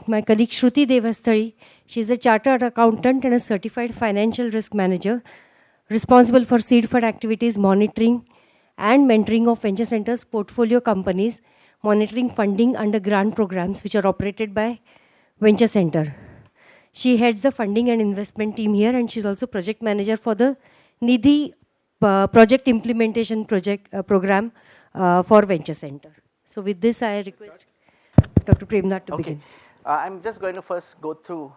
my colleague Shruti Devasthari. She is a chartered accountant and a certified financial risk manager responsible for seed fund activities, monitoring and mentoring of venture centers, portfolio companies, monitoring funding under grant programs which are operated by venture center. She heads the funding and investment team here, and she's also project manager for the Nidhi project implementation program for venture center. So with this, I request Dr. Premnath to begin. I'm just going to first go through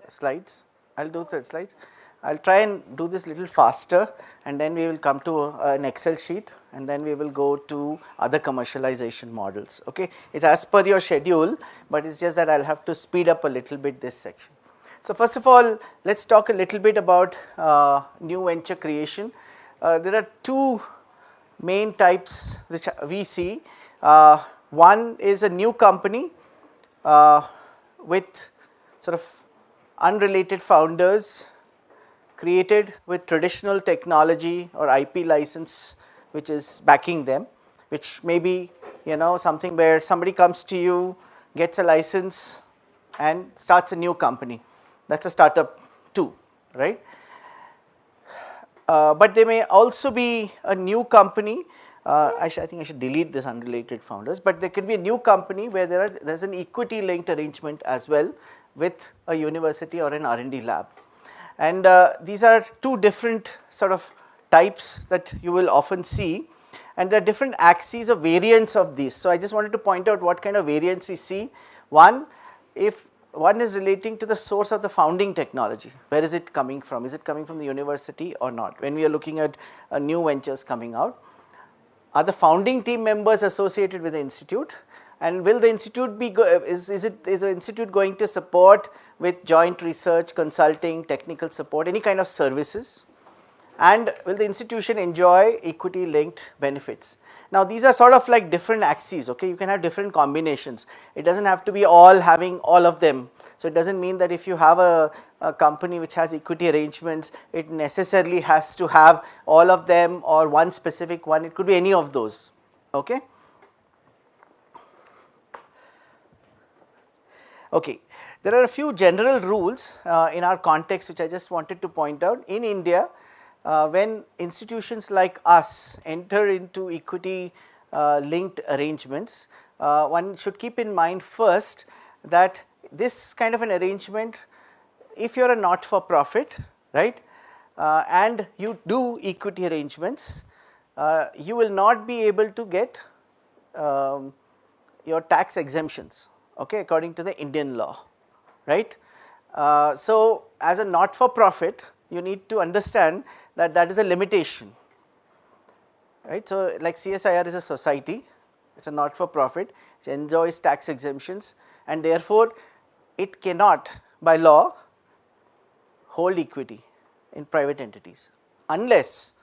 slides. I'll do the slides. I'll try and do this a little faster, and then we will come to an Excel sheet, and then we will go to other commercialization models. Okay, it's as per your schedule, but it's just that I'll have to speed up a little bit this section. So first of all, let's talk a little bit about new venture creation. There are two main types which we see. One is a new company with sort of unrelated founders, created with traditional technology or IP license which is backing them, which may be something where somebody comes to you, gets a license and starts a new company. That's a startup too, right? But there may also be a new company. I think I should delete this unrelated founders, but there can be a new company where there's an equity linked arrangement as well with a university or an R&D lab. And these are two different sort of types that you will often see, and there are different axes of variants of these. So I just wanted to point out what kind of variants we see. One, if one is relating to the source of the founding technology, where is it coming from? Is it coming from the university or not? When we are looking at new ventures coming out, are the founding team members associated with the institute? And will the institute be, is the institute going to support with joint research, consulting, technical support, any kind of services? And will the institution enjoy equity linked benefits? Now these are sort of like different axes, okay? You can have different combinations. It doesn't have to be all having all of them. So it doesn't mean that if you have a company which has equity arrangements, it necessarily has to have all of them or one specific one. It could be any of those, okay? Okay, there are a few general rules in our context which I just wanted to point out. In India, when institutions like us enter into equity linked arrangements, one should keep in mind first that this kind of an arrangement, if you are a not for profit, right, and you do equity arrangements, you will not be able to get your tax exemptions, okay, according to the Indian law, right. So as a not for profit, you need to understand that that is a limitation, right. So like CSIR is a society, it's a not for profit, it enjoys tax exemptions, and therefore it cannot by law hold equity in private entities unless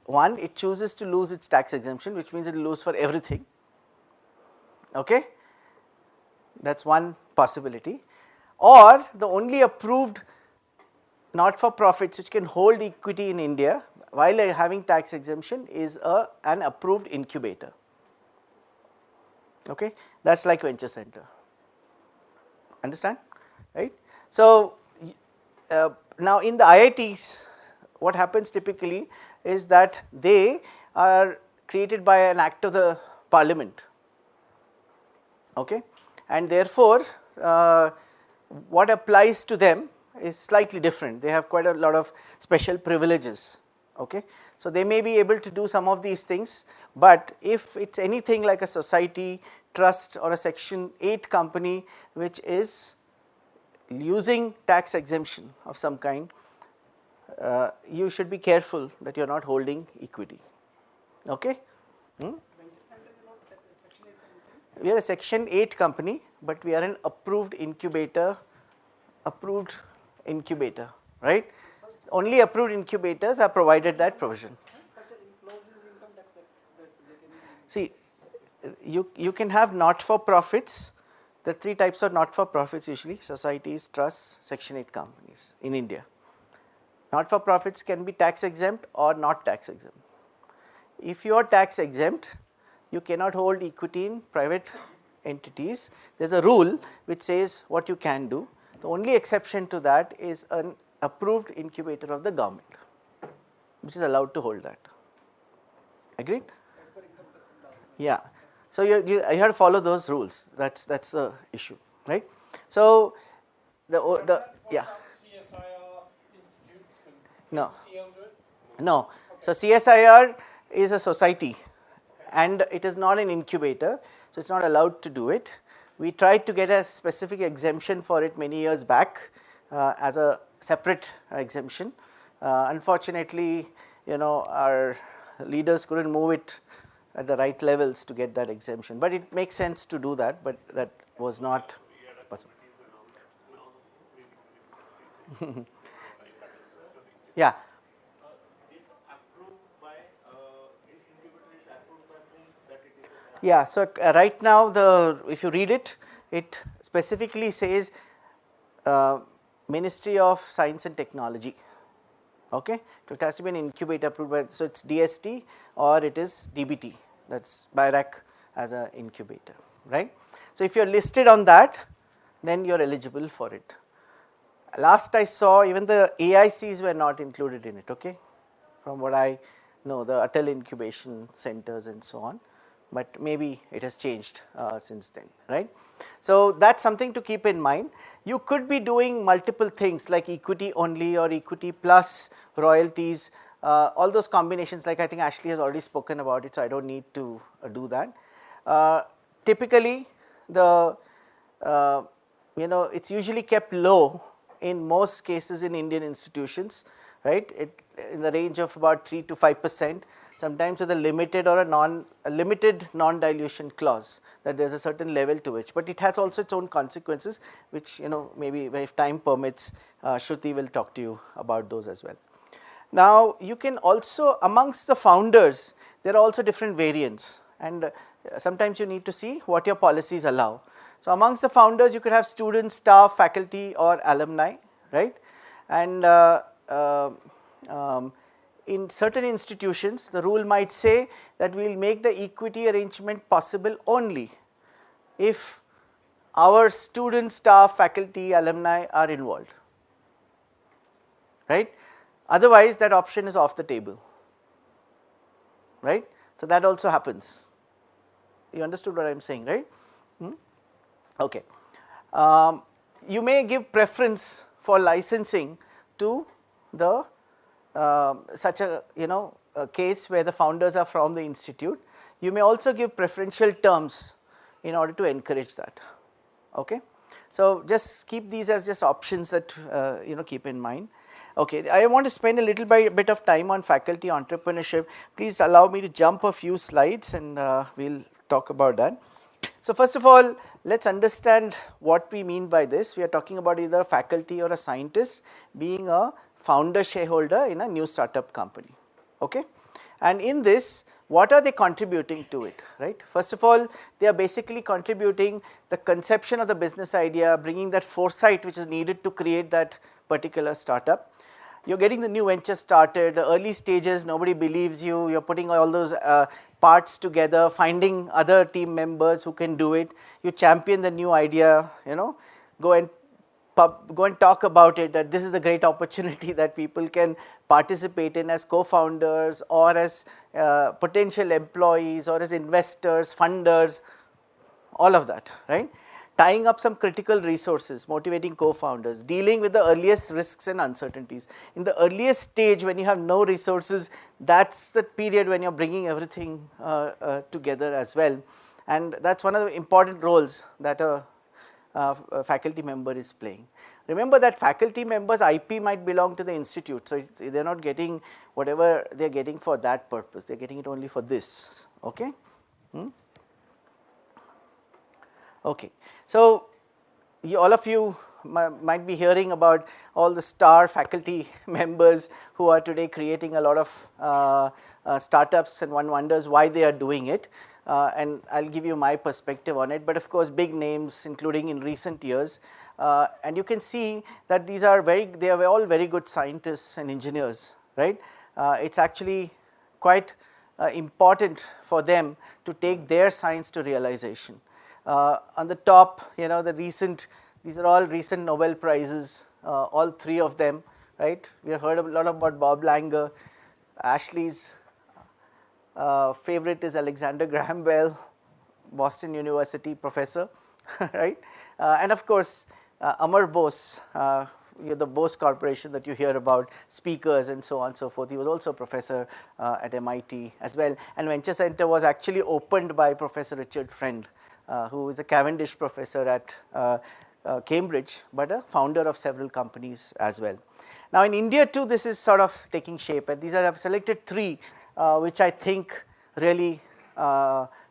one, it chooses to lose its tax exemption, which means it will lose for everything, okay. That's one possibility. Or the only approved not for profits which can hold equity in India while having tax exemption is an approved incubator, okay. That's like venture center, understand, right. So now in the IITs, what happens typically is that they are created by an act of the parliament, okay, and therefore what applies to them is slightly different. They have quite a lot of special privileges, okay. So they may be able to do some of these things, but if it's anything like a society, trust or a section 8 company which is using tax exemption of some kind, you should be careful that you are not holding equity, okay. We are a section 8 company, but we are an approved incubator, right. Only approved incubators are provided that provision. See, you can have not for profits. There are 3 types of not for profits usually: societies, trusts, section 8 companies in India. Not for profits can be tax exempt or not tax exempt. If you are tax exempt, you cannot hold equity in private entities, there is a rule which says what you can do. The only exception to that is an approved incubator of the government, which is allowed to hold that. Agreed? Yeah. So you have to follow those rules. That's the issue, right? So the yeah. No. No. So CSIR is a society and it is not an incubator, so it's not allowed to do it. We tried to get a specific exemption for it many years back as a separate exemption. Unfortunately, our leaders couldn't move it at the right levels to get that exemption, but it makes sense to do that, but that was not possible. Yeah. Yeah, so right now if you read it, it specifically says Ministry of Science and Technology. Okay, so it has to be an incubator approved by, so it's DST or it is DBT, that's BIRAC as an incubator, right? So if you're listed on that, then you're eligible for it. Last I saw, even the AICs were not included in it, okay, from what I know, the Atal incubation centers and so on, but maybe it has changed since then, right? So that's something to keep in mind. You could be doing multiple things like equity only or equity plus royalties, all those combinations, like I think Ashley has already spoken about it, so I don't need to do that. Typically it's usually kept low in most cases in Indian institutions, right? In the range of about 3 to 5%, sometimes with a limited or a limited non-dilution clause, that there is a certain level to which, but it has also its own consequences, which maybe if time permits, Shruti will talk to you about those as well. Now you can also, amongst the founders, there are also different variants, and sometimes you need to see what your policies allow. So amongst the founders, you could have students, staff, faculty or alumni, right? And in certain institutions, the rule might say that we will make the equity arrangement possible only if our students, staff, faculty, alumni are involved, right? Otherwise, that option is off the table, right? So that also happens. You understood what I am saying, right? Okay. You may give preference for licensing to the such a a case where the founders are from the institute. You may also give preferential terms in order to encourage that. Okay. So just keep these as just options that keep in mind. Okay, I want to spend a little bit of time on faculty entrepreneurship. Please allow me to jump a few slides and we'll talk about that. So first of all, let's understand what we mean by this. We are talking about either a faculty or a scientist being a founder shareholder in a new startup company, okay? And in this, what are they contributing to it, right? First of all, they are basically contributing the conception of the business idea, bringing that foresight which is needed to create that particular startup. You're getting the new venture started, the early stages, nobody believes you, you're putting all those parts together, finding other team members who can do it, you champion the new idea, go and talk about it, that this is a great opportunity that people can participate in as co-founders or as potential employees or as investors, funders, all of that, right? Tying up some critical resources, motivating co-founders, dealing with the earliest risks and uncertainties. In the earliest stage when you have no resources, that's the period when you're bringing everything together as well. And that's one of the important roles that a faculty member is playing. Remember that faculty members' IP might belong to the institute, so they're not getting whatever they're getting for that purpose, they're getting it only for this, okay? Okay, so all of you might be hearing about all the star faculty members who are today creating a lot of startups, and one wonders why they are doing it. And I'll give you my perspective on it, but of course big names including in recent years, and you can see that they are all very good scientists and engineers, right? It's actually quite important for them to take their science to realization. On the top, you know, these are all recent Nobel Prizes, all three of them, right? We have heard a lot about Bob Langer. Ashley's favorite is Alexander Graham Bell, Boston University professor, right? And of course, Amar Bose, the Bose Corporation that you hear about, speakers and so on and so forth. He was also a professor at MIT as well. And Venture Center was actually opened by Professor Richard Friend, who is a Cavendish professor at Cambridge, but a founder of several companies as well. Now in India too, this is sort of taking shape, and these I have selected three which I think really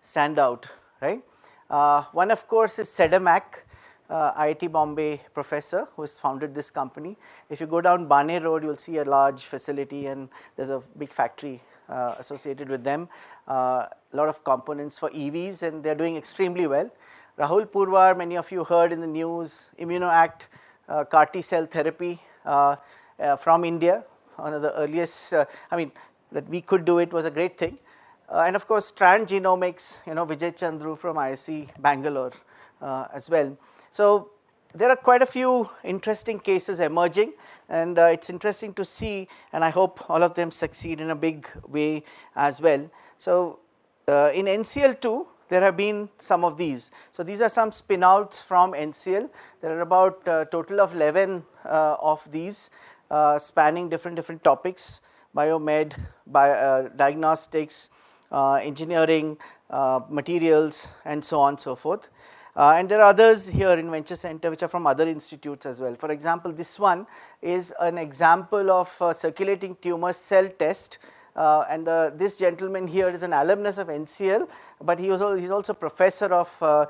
stand out, right? One of course is Sedamac, IIT Bombay professor who has founded this company. If you go down Bane Road, you will see a large facility and there's a big factory associated with them. A lot of components for EVs, and they're doing extremely well. Rahul Purwar, many of you heard in the news, ImmunoAct, CAR T cell therapy from India, one of the earliest, that we could do it was a great thing. And of course, Strand Genomics, you know, Vijay Chandru from ISC Bangalore as well. So there are quite a few interesting cases emerging, and it's interesting to see, and I hope all of them succeed in a big way as well. So in NCL2, there have been some of these. So these are some spinouts from NCL. There are about a total of 11 of these spanning different topics: biomed, diagnostics, engineering, materials, and so on and so forth. And there are others here in Venture Center which are from other institutes as well. For example, this one is an example of circulating tumor cell test, and this gentleman here is an alumnus of NCL, but he's also professor of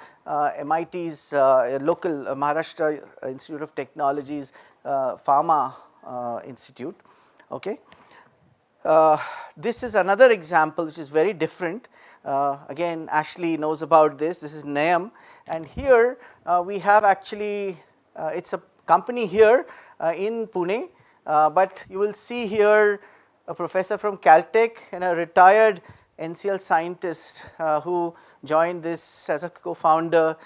MIT's local Maharashtra Institute of Technology's Pharma Institute. Okay. This is another example which is very different. Again, Ashley knows about this. This is NAM, and here we have actually, it's a company here in Pune, but you will see here a professor from Caltech and a retired NCL scientist who joined this as a co-founder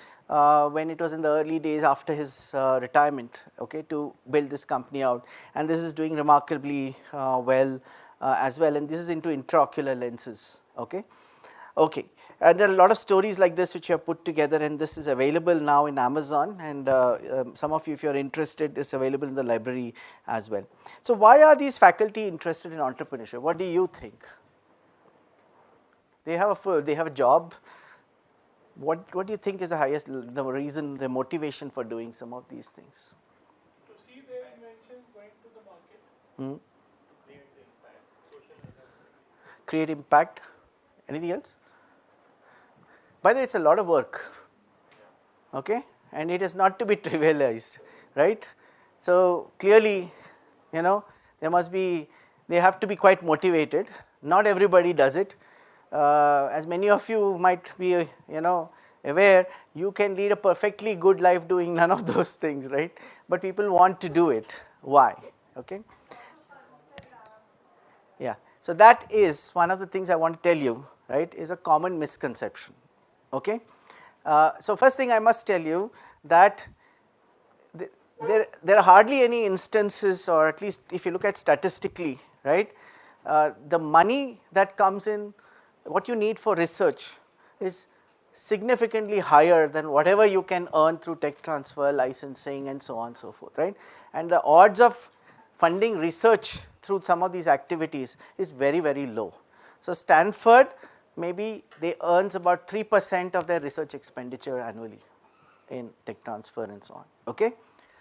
when it was in the early days after his retirement, okay, to build this company out. And this is doing remarkably well as well, and this is into intraocular lenses, okay. Okay, and there are a lot of stories like this which you have put together, and this is available now in Amazon, and some of you, if you are interested, is available in the library as well. So why are these faculty interested in entrepreneurship? What do you think? They have a job. What do you think is the reason, the motivation for doing some of these things? To see their inventions going to the market. Create impact. Anything else? By the way, it's a lot of work, okay, and it is not to be trivialized, right? So clearly, you know, they have to be quite motivated. Not everybody does it. As many of you might be, you know, aware, you can lead a perfectly good life doing none of those things, right? But people want to do it. Why? Okay. Yeah. So that is one of the things I want to tell you, right, is a common misconception, okay. So first thing I must tell you that there are hardly any instances, or at least if you look at statistically, right, the money that comes in, what you need for research is significantly higher than whatever you can earn through tech transfer, licensing, and so on and so forth, right. And the odds of funding research through some of these activities is very, very low. So Stanford, maybe they earns about 3% of their research expenditure annually in tech transfer and so on, okay.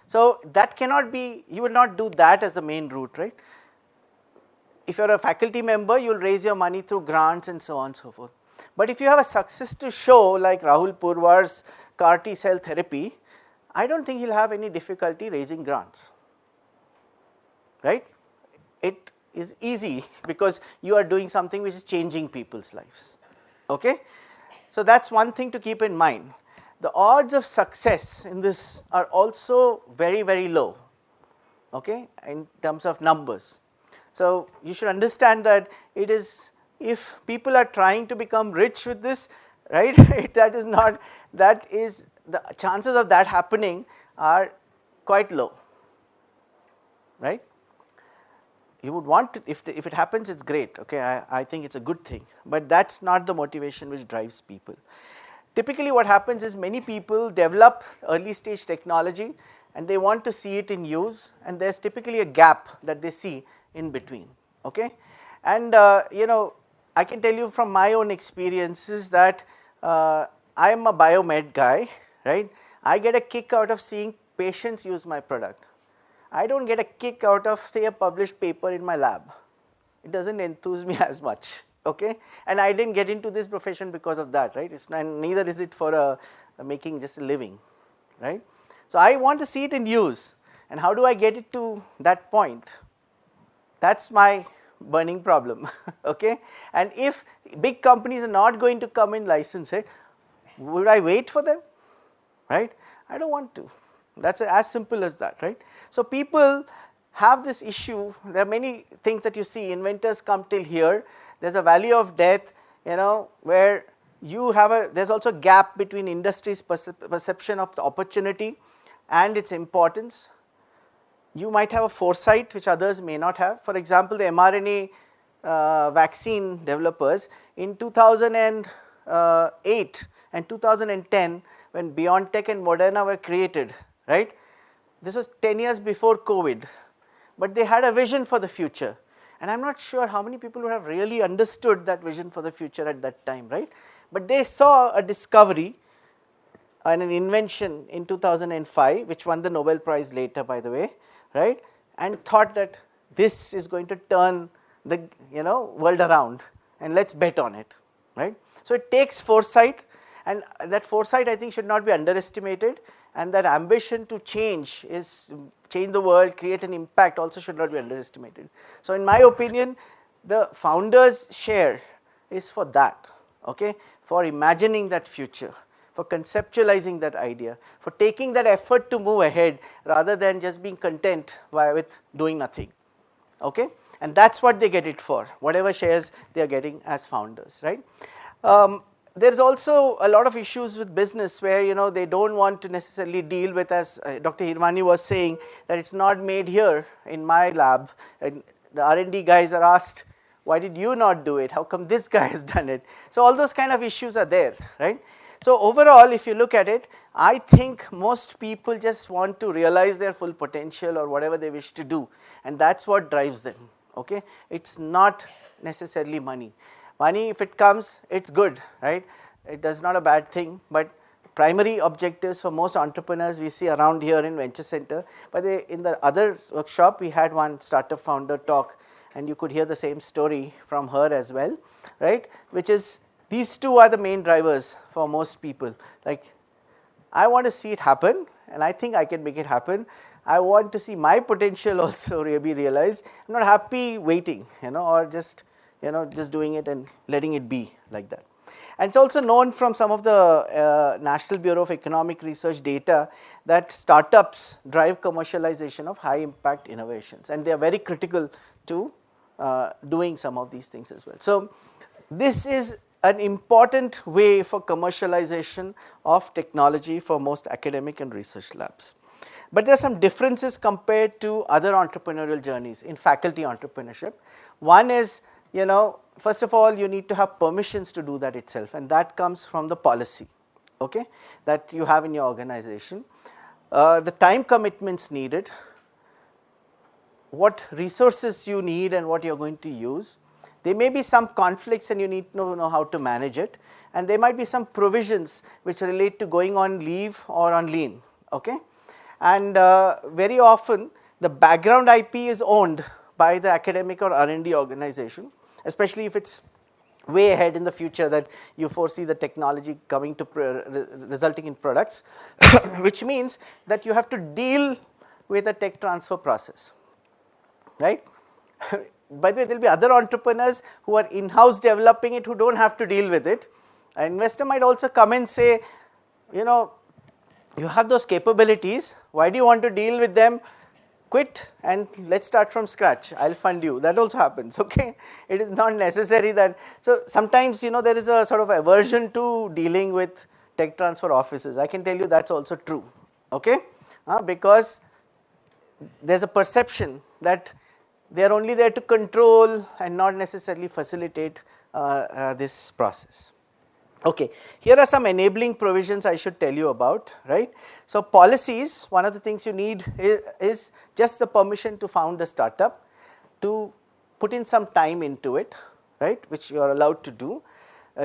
So that cannot be, you will not do that as the main route, right. If you are a faculty member, you will raise your money through grants and so on and so forth. But if you have a success to show, like Rahul Purwar's CAR T cell therapy, I don't think he'll have any difficulty raising grants, right. It is easy because you are doing something which is changing people's lives, okay. So that's one thing to keep in mind. The odds of success in this are also very, very low, okay, in terms of numbers. So you should understand that it is, if people are trying to become rich with this, right? That is not, that is, the chances of that happening are quite low, right? You would want to, if it happens, it's great, okay, I think it's a good thing, but that's not the motivation which drives people. Typically what happens is many people develop early stage technology and they want to see it in use, and there's typically a gap that they see in between, okay. And you know, I can tell you from my own experiences that I am a biomed guy, right? I get a kick out of seeing patients use my product. I don't get a kick out of, say, a published paper in my lab. It doesn't enthuse me as much, okay? And I didn't get into this profession because of that, right? It's not, neither is it for making just a living, right? So I want to see it in use, and how do I get it to that point? That's my burning problem, okay? And if big companies are not going to come and license it, would I wait for them, right? I don't want to. That's as simple as that, right? So people have this issue. There are many things that you see. Inventors come till here. There's a valley of death, you know, where you have a, there's also a gap between industry's perception of the opportunity and its importance. You might have a foresight which others may not have. For example, the mRNA vaccine developers in 2008 and 2010, when BioNTech and Moderna were created, right? This was 10 years before COVID, but they had a vision for the future. And I'm not sure how many people would have really understood that vision for the future at that time, right? But they saw a discovery and an invention in 2005, which won the Nobel Prize later, by the way, right? And thought that this is going to turn the, you know, world around, and let's bet on it, right? So it takes foresight, and that foresight, I think, should not be underestimated, and that ambition to change the world, create an impact, also should not be underestimated. So in my opinion, the founder's share is for that, okay, for imagining that future, for conceptualizing that idea, for taking that effort to move ahead rather than just being content with doing nothing, okay. And that's what they get it for, whatever shares they are getting as founders, right? There's also a lot of issues with business where, you know, they don't want to necessarily deal with, as Dr. Hirwani was saying, that it's not made here in my lab, and the R&D guys are asked, why did you not do it? How come this guy has done it? So all those kind of issues are there, right? So overall, if you look at it, I think most people just want to realize their full potential or whatever they wish to do, and that's what drives them, okay? It's not necessarily money. Money, if it comes, it's good, right? It is not a bad thing, but primary objectives for most entrepreneurs we see around here in Venture Center. But in the other workshop, we had one startup founder talk, and you could hear the same story from her as well, right? Which is, these two are the main drivers for most people. Like, I want to see it happen, and I think I can make it happen. I want to see my potential also be realized. I'm not happy waiting, you know, or just, you know, just doing it and letting it be like that. And it's also known from some of the National Bureau of Economic Research data that startups drive commercialization of high impact innovations, and they are very critical to doing some of these things as well. So this is an important way for commercialization of technology for most academic and research labs. But there are some differences compared to other entrepreneurial journeys in faculty entrepreneurship. One is, you know, first of all, you need to have permissions to do that itself, and that comes from the policy, okay, that you have in your organization. The time commitments needed, what resources you need and what you're going to use. There may be some conflicts and you need to know how to manage it, and there might be some provisions which relate to going on leave or on lean, okay. And very often the background IP is owned by the academic or R&D organization, especially if it's way ahead in the future that you foresee the technology coming to resulting in products, which means that you have to deal with a tech transfer process, right? By the way, there will be other entrepreneurs who are in-house developing it who don't have to deal with it. An investor might also come and say, you know, you have those capabilities, why do you want to deal with them quit and let's start from scratch, I'll fund you. That also happens, okay. It is not necessary that, so sometimes there is a sort of aversion to dealing with tech transfer offices. I can tell you that's also true, okay, because there's a perception that they are only there to control and not necessarily facilitate this process. Okay, here are some enabling provisions I should tell you about, right. So policies, one of the things you need is just the permission to found a startup, to put in some time into it, right, which you are allowed to do.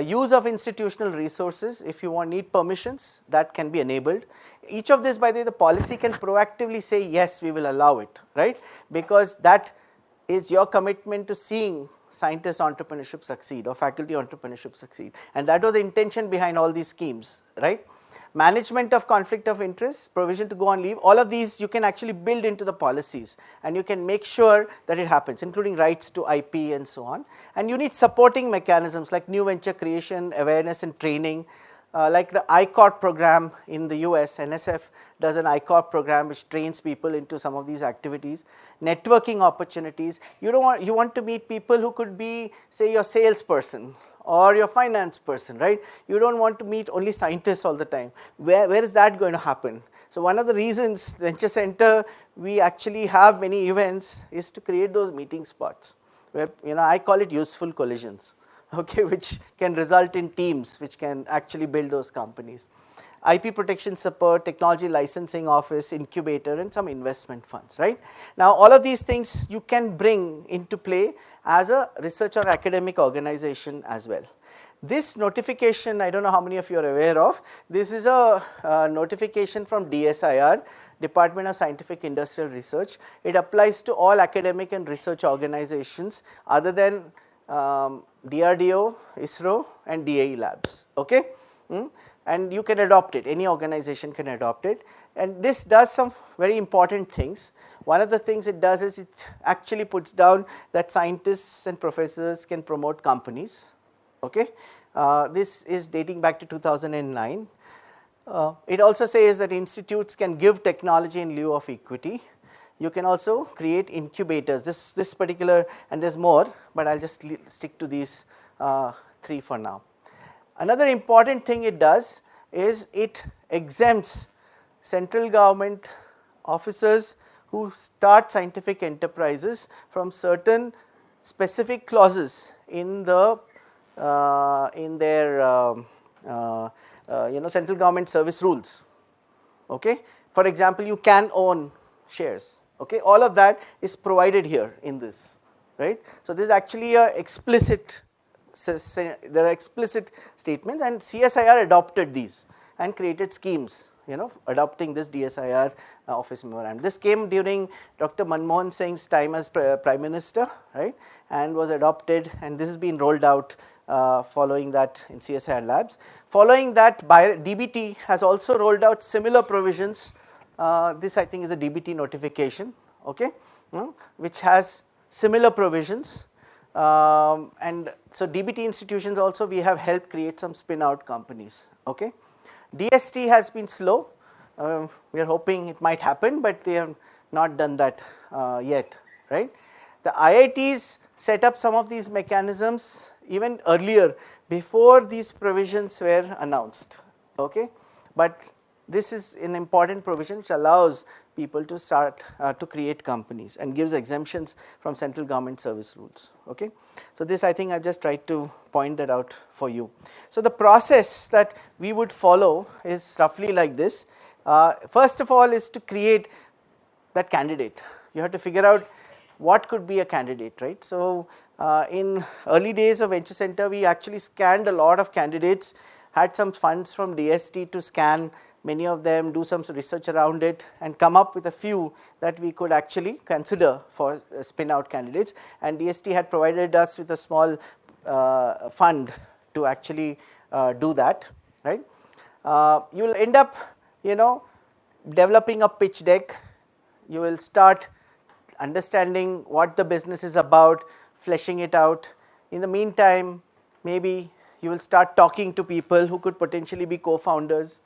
Use of institutional resources, if you need permissions, that can be enabled. Each of this, by the way, the policy can proactively say yes, we will allow it, right, because that is your commitment to seeing scientist entrepreneurship succeed or faculty entrepreneurship succeed, and that was the intention behind all these schemes, right. Management of conflict of interest, provision to go on leave, all of these you can actually build into the policies and you can make sure that it happens, including rights to IP and so on. And you need supporting mechanisms like new venture creation, awareness and training, like the ICOR program in the US. NSF does an ICOR program which trains people into some of these activities. Networking opportunities, you want to meet people who could be, say, your salesperson or your finance person, right. You don't want to meet only scientists all the time. Where is that going to happen? So one of the reasons Venture Center, we actually have many events, is to create those meeting spots where I call it useful collisions, okay, which can result in teams which can actually build those companies. IP protection support, technology licensing office, incubator and some investment funds, right. Now all of these things you can bring into play as a research or academic organization as well. This notification, I don't know how many of you are aware of, this is a notification from DSIR, Department of Scientific Industrial Research. It applies to all academic and research organizations other than DRDO, ISRO and DAE labs, okay. And you can adopt it, any organization can adopt it, and this does some very important things. One of the things it does is it actually puts down that scientists and professors can promote companies, okay. This is dating back to 2009. It also says that institutes can give technology in lieu of equity. You can also create incubators, this particular, and there's more, but I'll just stick to these three for now. Another important thing it does is it exempts central government officers who start scientific enterprises from certain specific clauses in the in their central government service rules, okay. For example, you can own shares, okay. All of that is provided here in this, right. So this is actually a explicit, there are explicit statements, and CSIR adopted these and created schemes, adopting this DSIR office memorandum. This came during Dr. Manmohan Singh's time as Prime Minister, right, and was adopted, and this has been rolled out following that in CSIR labs. Following that, DBT has also rolled out similar provisions. This I think is a DBT notification, okay, which has similar provisions. And so DBT institutions also, we have helped create some spin-out companies, okay. DST has been slow, we are hoping it might happen, but they have not done that yet, right. The IITs set up some of these mechanisms even earlier, before these provisions were announced, okay. But this is an important provision which allows people to start to create companies and gives exemptions from central government service rules, okay. So this, I think I've just tried to point that out for you. So the process that we would follow is roughly like this. First of all is to create that candidate. You have to figure out what could be a candidate, right. So in early days of Venture Center, we actually scanned a lot of candidates, had some funds from DST to scan many of them, do some research around it and come up with a few that we could actually consider for spin-out candidates, and DST had provided us with a small fund to actually do that, right. You will end up developing a pitch deck. You will start understanding what the business is about, fleshing it out. In the meantime, maybe you will start talking to people who could potentially be co-founders,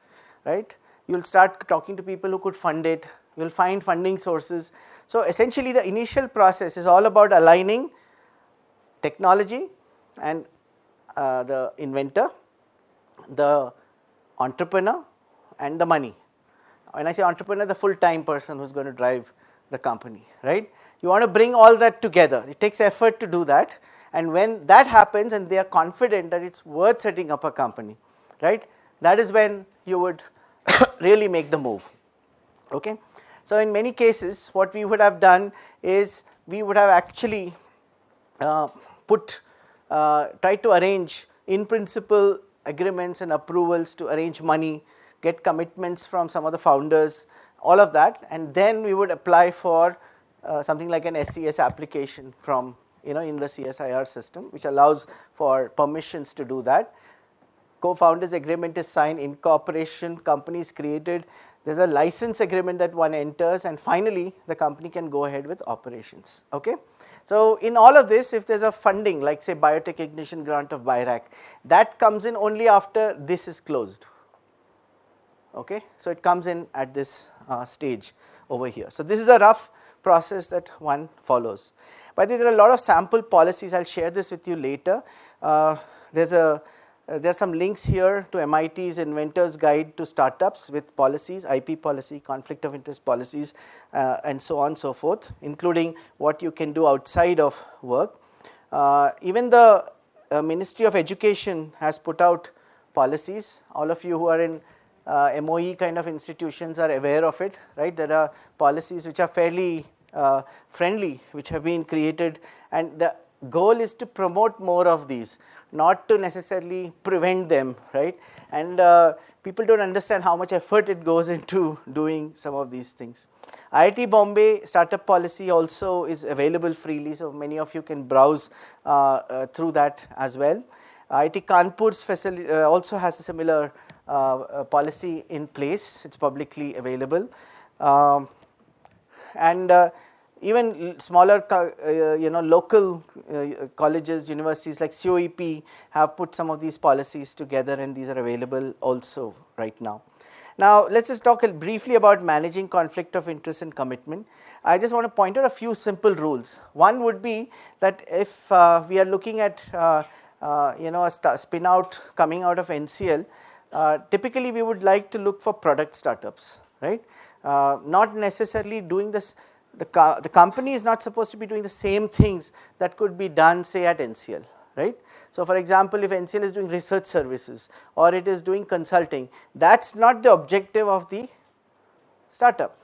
right. You will start talking to people who could fund it. You will find funding sources. So essentially the initial process is all about aligning technology and the inventor, the entrepreneur and the money. When I say entrepreneur, the full-time person who's going to drive the company, right? You want to bring all that together. It takes effort to do that, and when that happens and they are confident that it's worth setting up a company, right, that is when you would really make the move. Okay. So in many cases what we would have done is we would have actually tried to arrange in principle agreements and approvals to arrange money, get commitments from some of the founders, all of that, and then we would apply for something like an SCS application from in the CSIR system, which allows for permissions to do that. Co-founders agreement is signed, incorporation, company is created, there is a license agreement that one enters, and finally the company can go ahead with operations. Okay. So in all of this, if there is a funding like say biotech ignition grant of BIRAC, that comes in only after this is closed. Okay. So it comes in at this stage over here. So this is a rough process that one follows. But there are a lot of sample policies. I will share this with you later. There are some links here to MIT's Inventor's Guide to Startups with policies, IP policy, conflict of interest policies, and so on and so forth, including what you can do outside of work. Even the Ministry of Education has put out policies. All of you who are in MOE kind of institutions are aware of it, right? There are policies which are fairly friendly, which have been created, and the goal is to promote more of these, not to necessarily prevent them, right? And people don't understand how much effort it goes into doing some of these things. IIT Bombay startup policy also is available freely, so many of you can browse through that as well. IIT Kanpur's facility also has a similar policy in place. It's publicly available, and even smaller local colleges, universities like COEP have put some of these policies together, and these are available also right now. Now let us just talk briefly about managing conflict of interest and commitment. I just want to point out a few simple rules. One would be that if we are looking at a spin out coming out of NCL, typically we would like to look for product startups, right? Not necessarily doing this. The company is not supposed to be doing the same things that could be done say at NCL, right? So for example, if NCL is doing research services or it is doing consulting, that is not the objective of the startup,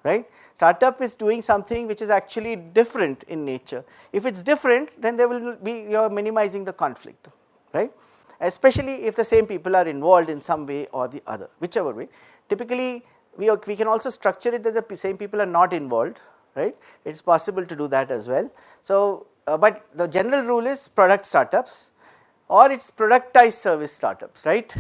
right? Startup is doing something which is actually different in nature. If it is different, then there will be, you are minimizing the conflict, right? Especially if the same people are involved in some way or the other, whichever way. Typically we can also structure it that the same people are not involved, right? It is possible to do that as well. So but the general rule is product startups, or it's productized service startups, right?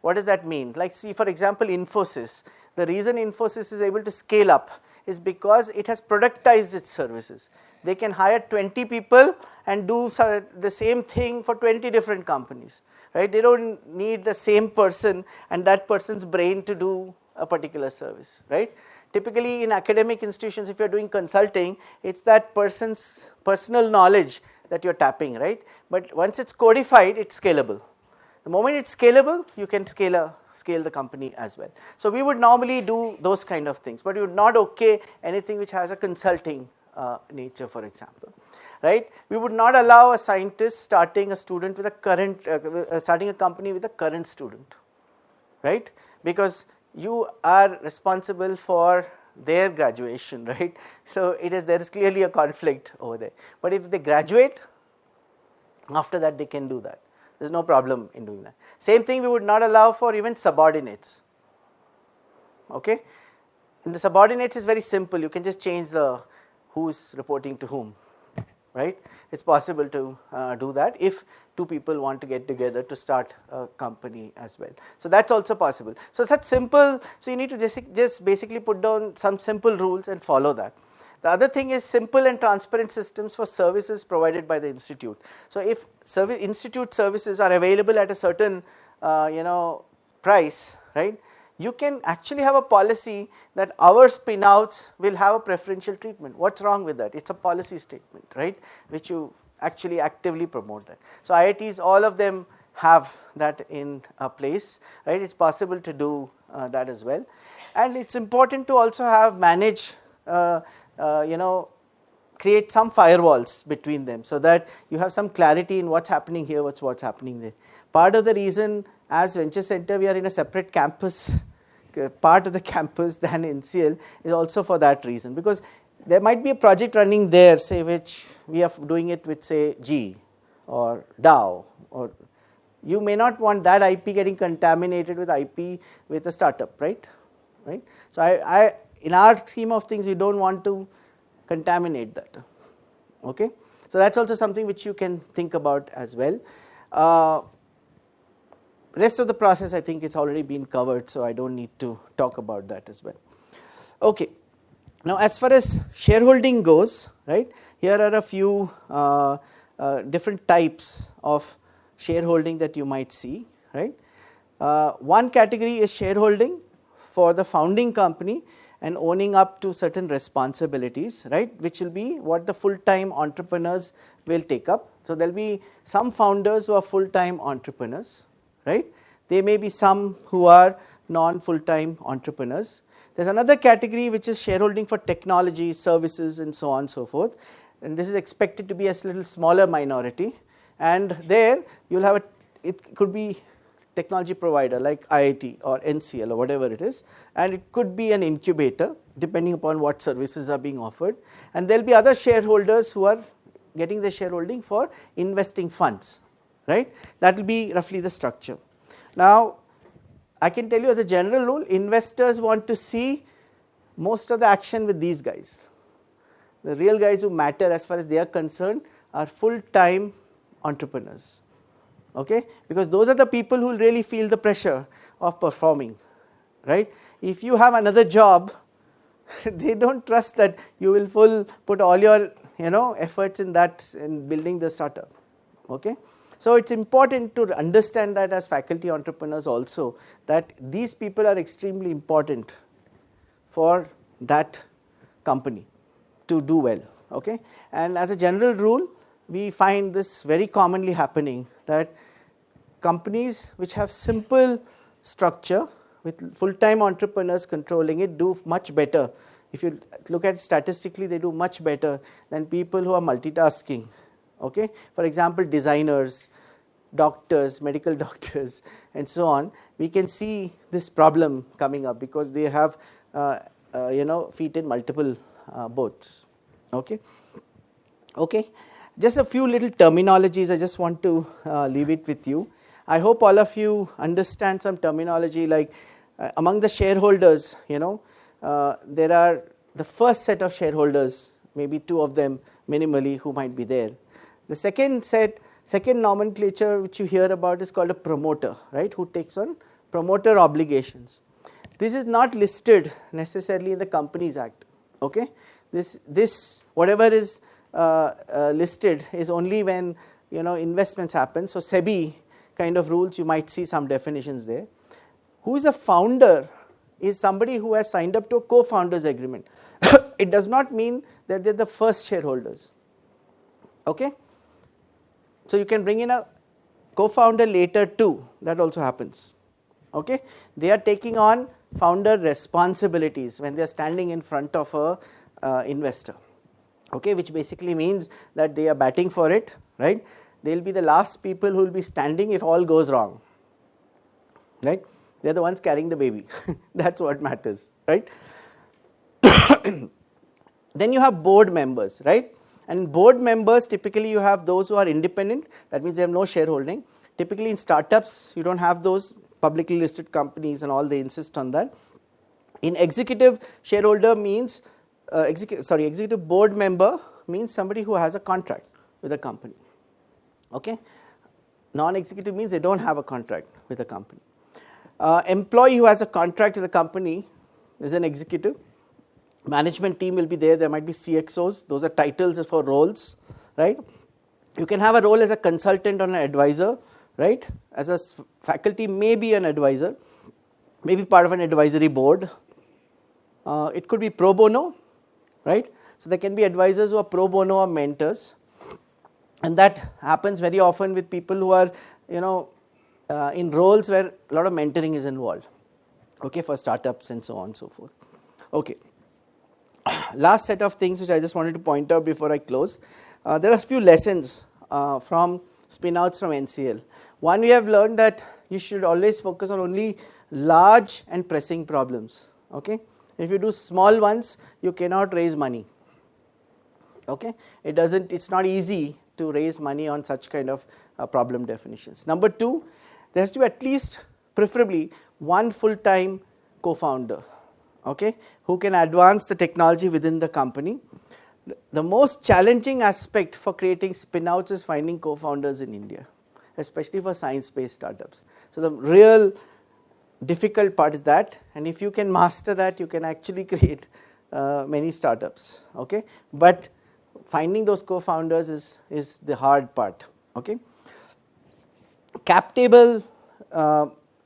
What does that mean? Like see for example Infosys, the reason Infosys is able to scale up is because it has productized its services. They can hire 20 people and do the same thing for 20 different companies, right? They don't need the same person and that person's brain to do a particular service, right? Typically in academic institutions, if you are doing consulting, it's that person's personal knowledge that you are tapping, right? But once it's codified, it's scalable. The moment it's scalable, you can scale the company as well. So we would normally do those kind of things, but we would not okay anything which has a consulting nature, for example, right? We would not allow a scientist starting a student with a current starting a company with a current student, right? Because you are responsible for their graduation, right? So there is clearly a conflict over there. But if they graduate, after that they can do that. There is no problem in doing that. Same thing we would not allow for even subordinates. Okay? In the subordinates is very simple. You can just change the who is reporting to whom, right? It's possible to do that if two people want to get together to start a company as well. So that's also possible. So such simple, so you need to just basically put down some simple rules and follow that. The other thing is simple and transparent systems for services provided by the institute. So if institute services are available at a certain price, right? you can actually have a policy that our spinouts will have a preferential treatment. What's wrong with that? It's a policy statement, right, which you actually actively promote that. So IITs, all of them have that in place, right. It's possible to do that as well, and it's important to also have manage create some firewalls between them, so that you have some clarity in what's happening here, what's happening there. Part of the reason as Venture Center we are in a separate campus, part of the campus than NCL is also for that reason, because there might be a project running there, say, which we are doing it with, say, G or Dow, or you may not want that IP getting contaminated with IP with a startup, right? So I in our scheme of things, we don't want to contaminate that. Okay, so that's also something which you can think about as well. Rest of the process, I think it's already been covered, so I don't need to talk about that as well. Okay, now as far as shareholding goes, right, here are a few different types of shareholding that you might see, right. One category is shareholding for the founding company and owning up to certain responsibilities, right, which will be what the full-time entrepreneurs will take up. So there will be some founders who are full-time entrepreneurs, right. There may be some who are non-full-time entrepreneurs. There is another category which is shareholding for technology, services, and so on and so forth, and this is expected to be a little smaller minority, and there you will have it could be technology provider like IIT or NCL or whatever it is, and it could be an incubator depending upon what services are being offered, and there will be other shareholders who are getting the shareholding for investing funds, right. That will be roughly the structure. Now I can tell you as a general rule, investors want to see most of the action with these guys. The real guys who matter as far as they are concerned are full-time entrepreneurs, okay, because those are the people who will really feel the pressure of performing, right. If you have another job, they don't trust that you will put all your efforts in that, in building the startup, okay. So it's important to understand that as faculty entrepreneurs also, that these people are extremely important for that company to do well, okay. And as a general rule, we find this very commonly happening, that companies which have simple structure with full-time entrepreneurs controlling it do much better. If you look at it statistically, they do much better than people who are multitasking, okay. For example, designers, doctors, medical doctors, and so on, we can see this problem coming up because they have feet in multiple boats, okay. Just a few little terminologies, I just want to leave it with you. I hope all of you understand some terminology, like among the shareholders, there are the first set of shareholders, maybe two of them minimally who might be there. The second nomenclature which you hear about is called a promoter, right, who takes on promoter obligations. This is not listed necessarily in the Companies Act, okay. This whatever is listed is only when investments happen. So SEBI kind of rules, you might see some definitions there. Who is a founder is somebody who has signed up to a co-founders agreement. It does not mean that they are the first shareholders, okay. So you can bring in a co-founder later too, that also happens, okay. They are taking on founder responsibilities when they are standing in front of a investor, okay, which basically means that they are batting for it, right. They will be the last people who will be standing if all goes wrong, right. They are the ones carrying the baby. That's what matters, right. Then you have board members, right. And board members, typically you have those who are independent, that means they have no shareholding. Typically in startups you don't have those, publicly listed companies and all, they insist on that. In executive shareholder means executive board member means somebody who has a contract with a company, okay. Non-executive means they don't have a contract with a company. Employee who has a contract with a company is an executive. Management team will be there might be CXOs, those are titles for roles, right. You can have a role as a consultant or an advisor, right. As a faculty, maybe an advisor. maybe part of an advisory board. It could be pro bono, right? So there can be advisors who are pro bono or mentors, and that happens very often with people who are, in roles where a lot of mentoring is involved, okay, for startups and so on and so forth. Okay. Last set of things which I just wanted to point out before I close. There are a few lessons from Spinouts from NCL. One, we have learned that you should always focus on only large and pressing problems. Okay, if you do small ones, you cannot raise money. Okay, it's not easy to raise money on such kind of problem definitions. Number two, there has to be at least, preferably, one full-time co-founder, okay, who can advance the technology within the company. The most challenging aspect for creating Spinouts is finding co-founders in India, especially for science-based startups. So the real difficult part is that, and if you can master that, you can actually create many startups. Okay, but finding those co-founders is the hard part. Okay, cap table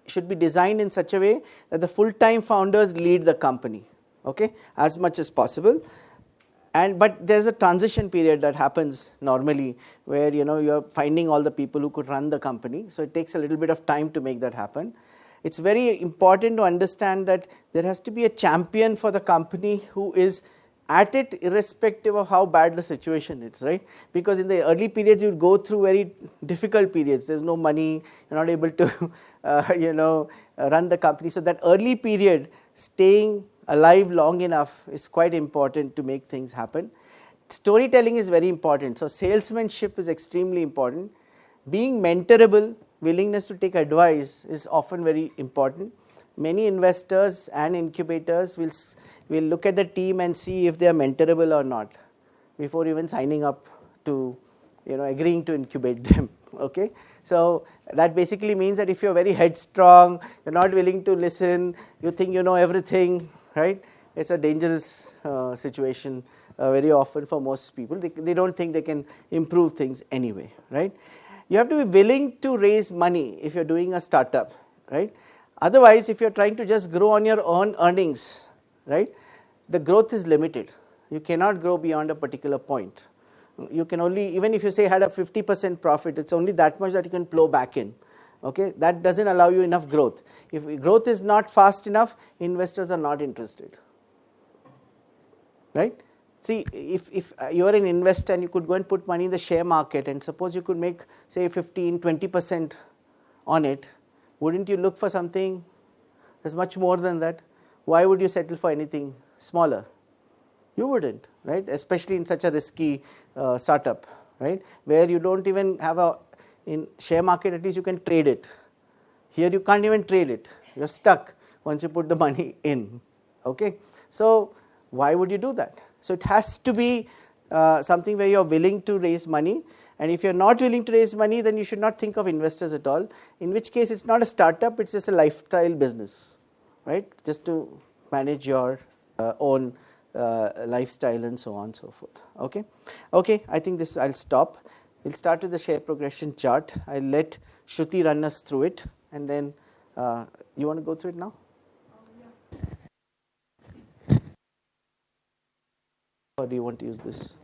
should be designed in such a way that the full-time founders lead the company, okay, as much as possible. But there's a transition period that happens normally where you're finding all the people who could run the company. So it takes a little bit of time to make that happen. It's very important to understand that there has to be a champion for the company who is at it irrespective of how bad the situation is, right? Because in the early periods you go through very difficult periods. There's no money, you're not able to run the company. So that early period, staying alive long enough is quite important to make things happen. Storytelling is very important. So salesmanship is extremely important. Being mentorable, willingness to take advice is often very important. Many investors and incubators will look at the team and see if they are mentorable or not before even signing up to agreeing to incubate them. Okay, so that basically means that if you're very headstrong, you're not willing to listen, you think you know everything, right? It's a dangerous situation very often for most people. They don't think they can improve things anyway, right? You have to be willing to raise money if you're doing a startup, right? Otherwise, if you're trying to just grow on your own earnings, right, the growth is limited. You cannot grow beyond a particular point. You can only, even if you say had a 50% profit, it's only that much that you can plow back in. Okay, that doesn't allow you enough growth. If growth is not fast enough, investors are not interested, right? See, if you are an investor and you could go and put money in the share market and suppose you could make say 15-20% on it, wouldn't you look for something that's much more than that? Why would you settle for anything smaller? You wouldn't, right? Especially in such a risky startup, right? Where you don't even have in share market at least you can trade it. Here you can't even trade it. You're stuck once you put the money in. Okay, so why would you do that? So it has to be something where you're willing to raise money, and if you're not willing to raise money, then you should not think of investors at all, in which case it's not a startup, it's just a lifestyle business, right? Just to manage your own lifestyle and so on and so forth. Okay, okay, I think this I'll stop. We'll start with the share progression chart. I'll let Shruti run us through it, and then you want to go through it now? Or do you want to use this?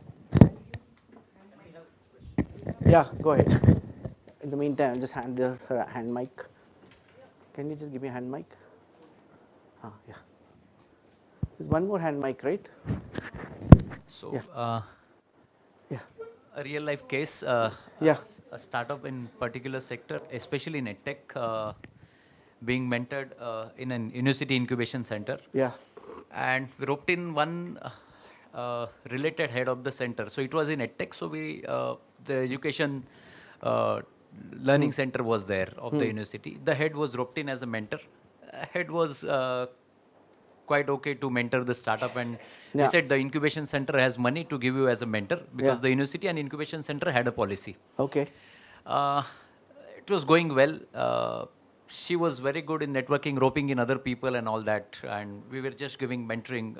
Yeah, go ahead. In the meantime, I'll just hand her a hand mic. Can you just give me a hand mic? Yeah. There's one more hand mic, right? So, yeah. A real life case, Yeah. a startup in particular sector, especially in EdTech, being mentored in an university incubation center. Yeah. And we roped in one related head of the center. So it was in EdTech, so the education learning center was there of the university. The head was roped in as a mentor. Head was quite okay to mentor the startup, and he said the incubation center has money to give you as a mentor because the university and incubation center had a policy. Okay. It was going well. She was very good in networking, roping in other people and all that, and we were just giving mentoring,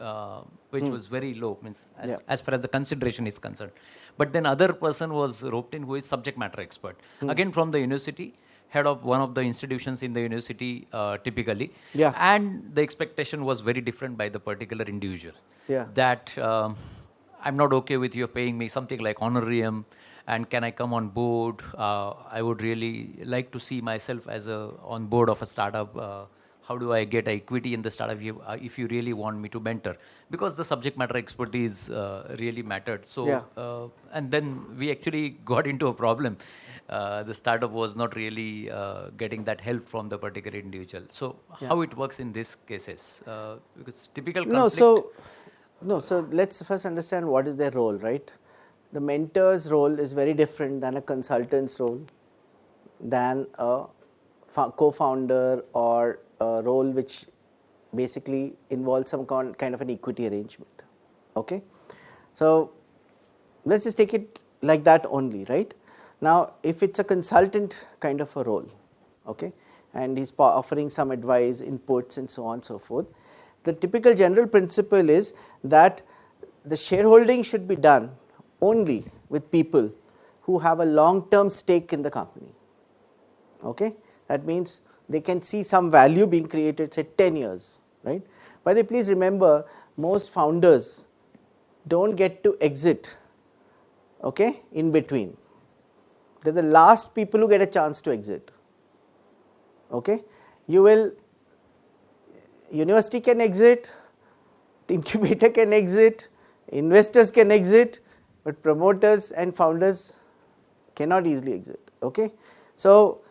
which was very low, means as far as the consideration is concerned. But then other person was roped in who is subject matter expert, again from the university, head of one of the institutions in the university typically. Yeah. And the expectation was very different by the particular individual. Yeah. That I'm not okay with you paying me something like honorarium, and can I come on board? I would really like to see myself as on board of a startup. How do I get equity in the startup if you really want me to mentor? Because the subject matter expertise really mattered. So, Yeah. and then we actually got into a problem. The startup was not really getting that help from the particular individual. So, how it works in these cases? Because typical conflict. So let's first understand what is their role, right? The mentor's role is very different than a consultant's role, than a co-founder, or a role which basically involves some kind of an equity arrangement. Okay, so let's just take it like that only, right? Now, if it's a consultant kind of a role, okay, and he's offering some advice, inputs, and so on and so forth, the typical general principle is that the shareholding should be done only with people who have a long-term stake in the company. Okay, that means they can see some value being created, say 10 years, right? By the way, please remember, most founders don't get to exit, okay, in between. They're the last people who get a chance to exit. Okay, university can exit, incubator can exit, investors can exit, but promoters and founders cannot easily exit. Okay, so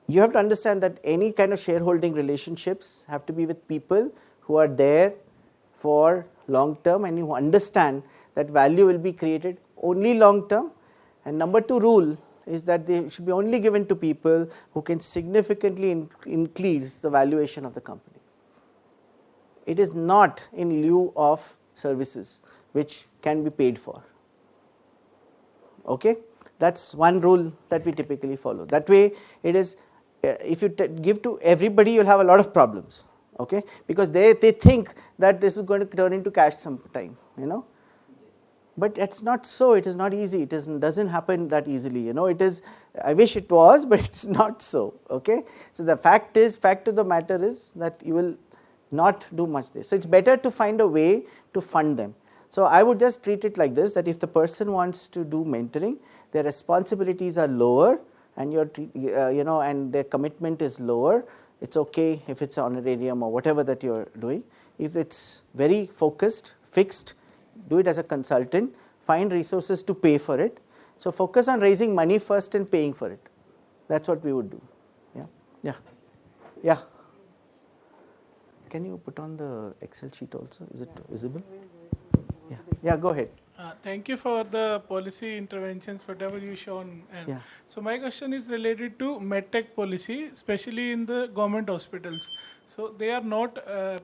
you have to understand that any kind of shareholding relationships have to be with people who are there for long term and who understand that value will be created only long term. And number 2 rule is that they should be only given to people who can significantly increase the valuation of the company. It is not in lieu of services which can be paid for. Okay, that's one rule that we typically follow. That way, it is, if you give to everybody, you'll have a lot of problems. Okay, because they think that this is going to turn into cash sometime, you know. But it's not so. It is not easy. It doesn't happen that easily. You know, it is. I wish it was, but it's not so. Okay. So the fact of the matter is that you will not do much there. So it's better to find a way to fund them. So I would just treat it like this: that if the person wants to do mentoring, their responsibilities are lower, and and their commitment is lower. It's okay if it's an honorarium or whatever that you're doing. If it's very focused, fixed, do it as a consultant, find resources to pay for it. So focus on raising money first and paying for it. That's what we would do. Yeah. Can you put on the Excel sheet also? Is it visible? Yeah, go ahead. Thank you for the policy interventions, whatever you shown. And so my question is related to medtech policy, especially in the government hospitals. So they are not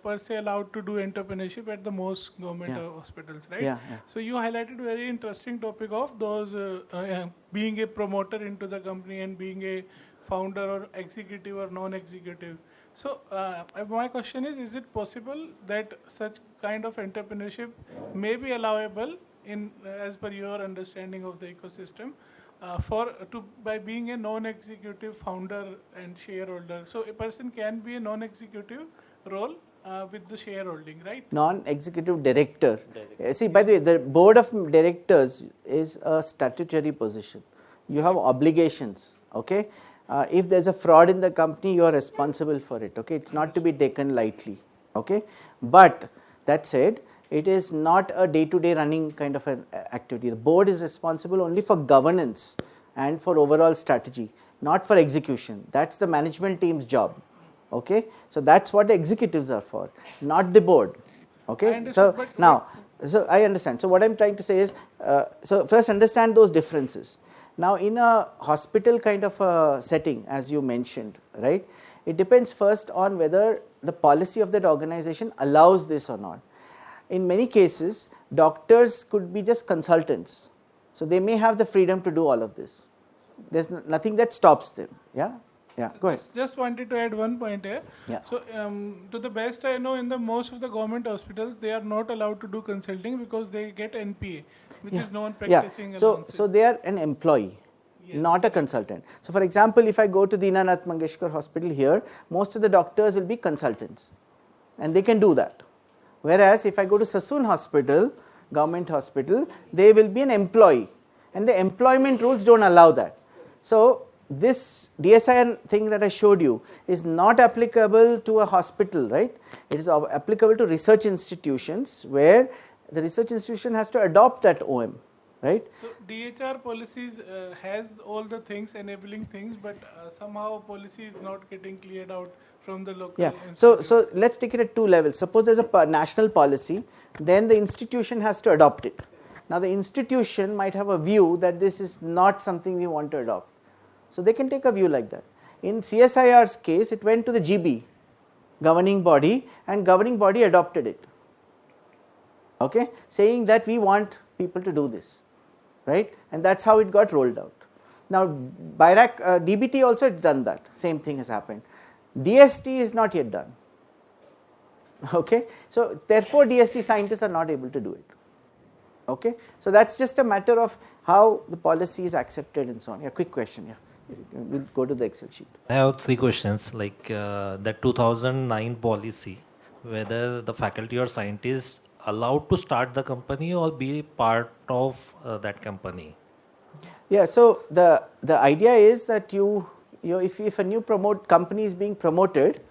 per se allowed to do entrepreneurship at the most government hospitals, right? So you highlighted a very interesting topic of those being a promoter into the company and being a founder or executive or non-executive. So my question is it possible that such kind of entrepreneurship may be allowable in as per your understanding of the ecosystem by being a non-executive founder and shareholder? So a person can be a non-executive role with the shareholding, right? Non-executive director. See, by the way, the board of directors is a statutory position. You have obligations. Okay. If there's a fraud in the company, you are responsible for it. Okay, it's not to be taken lightly. Okay, but that said, it is not a day-to-day running kind of an activity. The board is responsible only for governance and for overall strategy, not for execution. That's the management team's job. Okay, so that's what the executives are for, not the board. Okay, so I understand. So what I'm trying to say is, so first understand those differences. Now, in a hospital kind of a setting, as you mentioned, right, it depends first on whether the policy of that organization allows this or not. In many cases, doctors could be just consultants. So they may have the freedom to do all of this. There's nothing that stops them. Yeah, go ahead. Just wanted to add one point here. Yeah. So to the best I know, in the most of the government hospitals, they are not allowed to do consulting because they get NPA, which is non-practicing. So they are an employee. not a consultant. So, for example, if I go to Dinanath Mangeshkar Hospital here, most of the doctors will be consultants and they can do that. Whereas, if I go to Sassoon Hospital, government hospital, they will be an employee and the employment rules do not allow that. So, this DSIR thing that I showed you is not applicable to a hospital, right? It is applicable to research institutions where the research institution has to adopt that OM, right? So DHR policies has all the things, enabling things, but somehow policy is not getting cleared out from the local. Yeah. So let's take it at two levels. Suppose there's a national policy, then the institution has to adopt it. Now the institution might have a view that this is not something we want to adopt. So they can take a view like that. In CSIR's case, it went to the GB, governing body, and governing body adopted it. Okay, saying that we want people to do this, right? And that's how it got rolled out. Now, DBT also has done that. Same thing has happened. DST is not yet done. Okay, so therefore DST scientists are not able to do it. Okay, so that's just a matter of how the policy is accepted and so on. Yeah, quick question. Yeah. We'll go to the Excel sheet. I have three questions, like that 2009 policy, whether the faculty or scientists allowed to start the company or be part of that company. Yeah, so the idea is that if a new company is being promoted,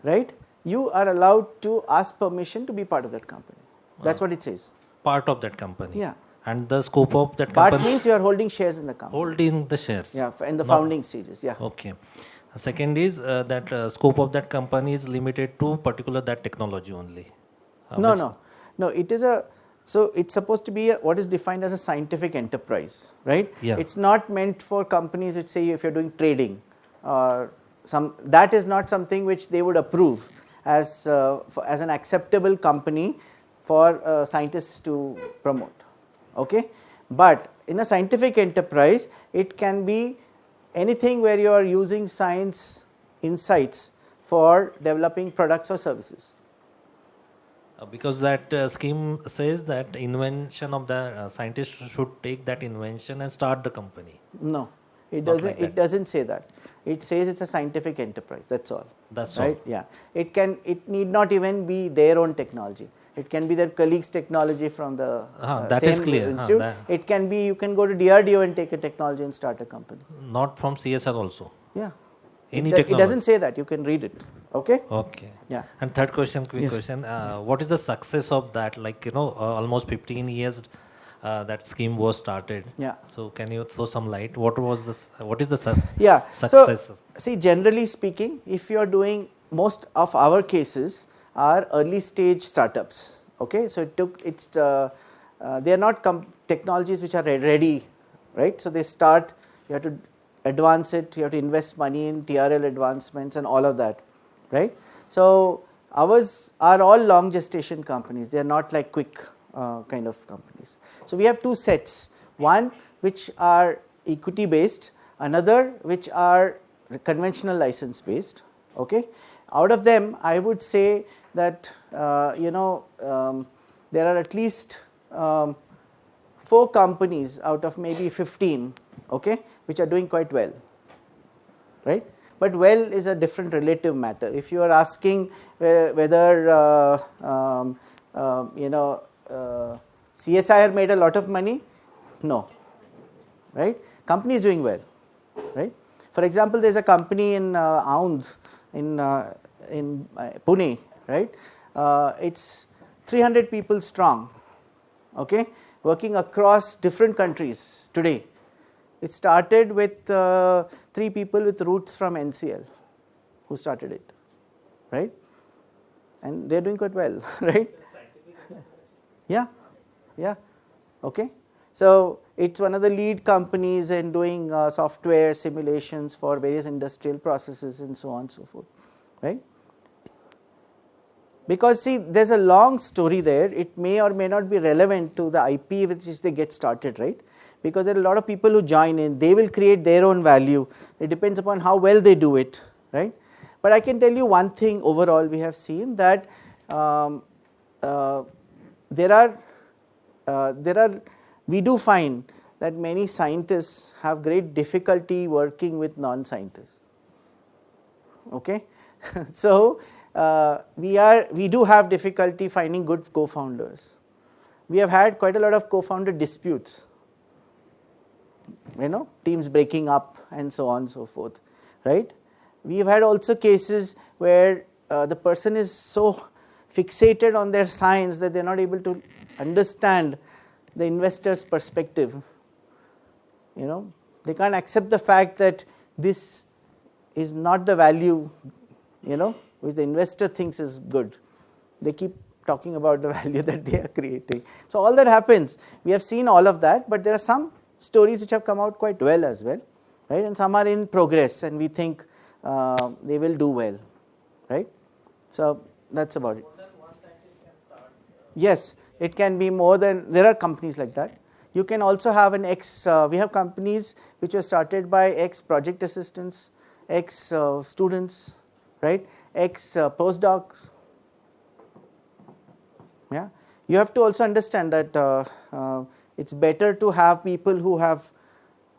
right, you are allowed to ask permission to be part of that company. That's what it says. Part of that company. Yeah. And the scope of that Part company. means you are holding shares in the company. Holding the shares. Yeah, in the founding stages. Yeah. Okay. Second is that scope of that company is limited to particular that technology only. No. It is so it's supposed to be what is defined as a scientific enterprise, right? Yeah. It's not meant for companies which say if you're doing trading or that is not something which they would approve as an acceptable company for scientists to promote. Okay, but in a scientific enterprise, it can be anything where you are using science insights for developing products or services. Because that scheme says that invention of the scientist should take that invention and start the company. No, it Not doesn't. like that. It doesn't say that. It says it's a scientific enterprise. That's all. That's right. all. Yeah. It need not even be their own technology. It can be their colleagues' technology from the that same is clear. institute. It can be you can go to DRDO and take a technology and start a company. Not from CSR also. Yeah. Any It technology. doesn't say that. You can read it. Okay. Okay. Yeah. And third question, quick question. What is the success of that? Like, almost 15 years that scheme was started. Yeah. So can you throw some light? What is the So, success? see, generally speaking, if you are doing most of our cases are early stage startups. Okay. So they are not technologies which are ready, right? So they start, you have to advance it, you have to invest money in TRL advancements and all of that, right? So ours are all long gestation companies. They are not like quick kind of companies. So we have two sets, one which are equity based, another which are conventional license based. Okay. Out of them, I would say that there are at least 4 companies out of maybe 15, okay, which are doing quite well, right? But well is a different relative matter. If you are asking whether CSIR made a lot of money, no, right? Company is doing well, right? For example, there is a company in Aunds in Pune, right? It's 300 people strong, okay, working across different countries today. It started with 3 people with roots from NCL who started it, right? And they are doing quite well, right? Yeah, okay. So it's one of the lead companies in doing software simulations for various industrial processes and so on and so forth, right? Because see, there's a long story there. It may or may not be relevant to the IP with which they get started, right? Because there are a lot of people who join in, they will create their own value. It depends upon how well they do it, right? But I can tell you one thing overall we have seen that we do find that many scientists have great difficulty working with non-scientists. Okay, so we do have difficulty finding good co-founders. We have had quite a lot of co-founder disputes, teams breaking up and so on and so forth, right? We have had also cases where the person is so fixated on their science that they are not able to understand the investor's perspective. They can't accept the fact that this is not the value, which the investor thinks is good. They keep talking about the value that they are creating. So all that happens. We have seen all of that, but there are some stories which have come out quite well as well, right? And some are in progress, and we think they will do well, right? So that's about it. Yes, it can be more than, there are companies like that. You can also have an we have companies which were started by ex-project assistants, ex-students, right, ex-postdocs. Yeah, you have to also understand that it's better to have people who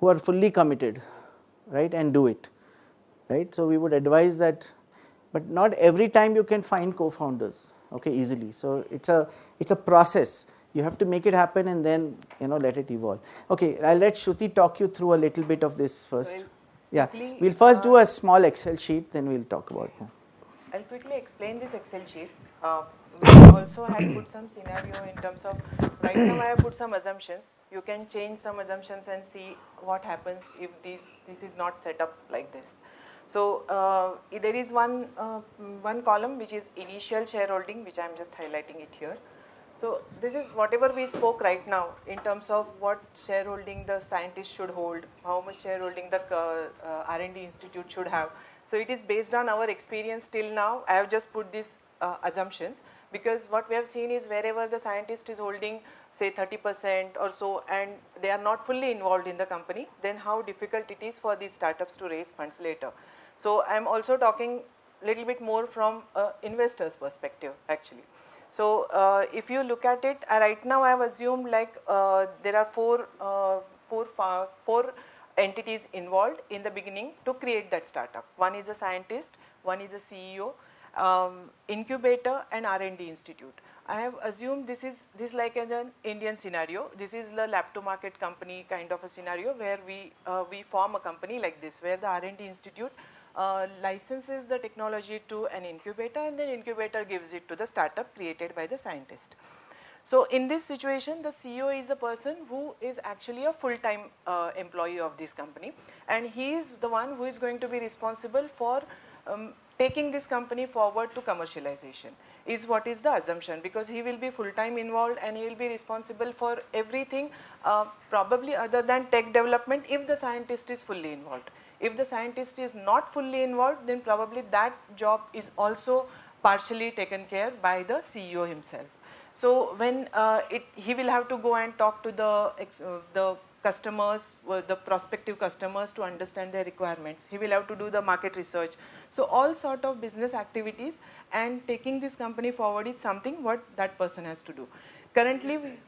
are fully committed, right, and do it, right. So we would advise that, but not every time you can find co-founders, okay, easily. So it's a process. You have to make it happen and then let it evolve. Okay, I'll let Shruti talk you through a little bit of this first. Yeah, we'll first do a small Excel sheet, then we'll talk about it. I'll quickly explain this Excel sheet. We also had put some scenario in terms of, right now I have put some assumptions. You can change some assumptions and see what happens if this is not set up like this. So there is one column which is initial shareholding, which I am just highlighting it here. So this is whatever we spoke right now in terms of what shareholding the scientist should hold, how much shareholding the R&D institute should have. So it is based on our experience till now. I have just put these assumptions, because what we have seen is wherever the scientist is holding say 30% or so and they are not fully involved in the company, then how difficult it is for these startups to raise funds later. So I am also talking a little bit more from investor's perspective actually. So if you look at it, right now I have assumed like there are four entities involved in the beginning to create that startup. One is a scientist, one is a CEO, incubator and R&D institute. I have assumed this like an Indian scenario. This is the lab to market company kind of a scenario where we form a company like this, where the R&D institute licenses the technology to an incubator and then incubator gives it to the startup created by the scientist. So in this situation, the CEO is the person who is actually a full-time employee of this company, and he is the one who is going to be responsible for taking this company forward to commercialization, is what is the assumption, because he will be full-time involved and he will be responsible for everything probably other than tech development if the scientist is fully involved. If the scientist is not fully involved, then probably that job is also partially taken care by the CEO himself. So when he will have to go and talk to the customers, the prospective customers, to understand their requirements. He will have to do the market research. So all sort of business activities, and taking this company forward is something what that person has to do. Currently,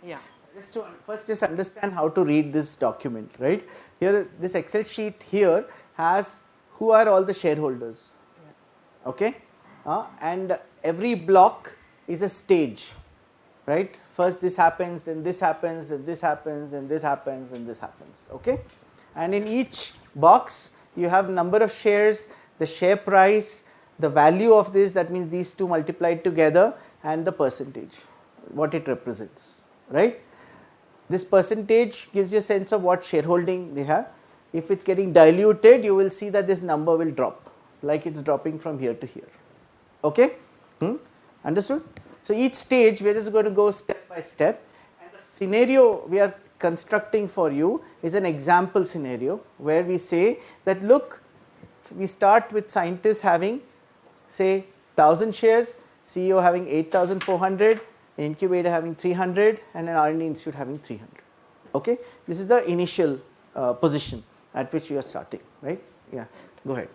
yeah. Just to first just understand how to read this document, right? Here, this Excel sheet here has who are all the shareholders, okay? And every block is a stage, right? First this happens, then this happens, then this happens, then this happens, and this happens, okay? And in each box, you have number of shares, the share price, the value of this, that means these two multiplied together, and the percentage, what it represents, right? This percentage gives you a sense of what shareholding they have. If it's getting diluted, you will see that this number will drop, like it's dropping from here to here, okay? Understood? So each stage we are just going to go step by step, and the scenario we are constructing for you is an example scenario where we say that look, we start with scientists having say 1000 shares, CEO having 8400, incubator having 300, and an R&D institute having 300. Okay, this is the initial position at which you are starting, right? Yeah, go ahead.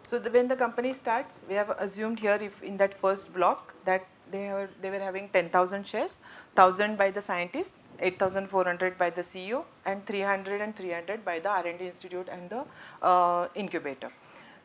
So when the company starts, we have assumed here, if in that first block, that they were having 10,000 shares, 1,000 by the scientist, 8,400 by the CEO, and 300 by the R&D Institute and the incubator.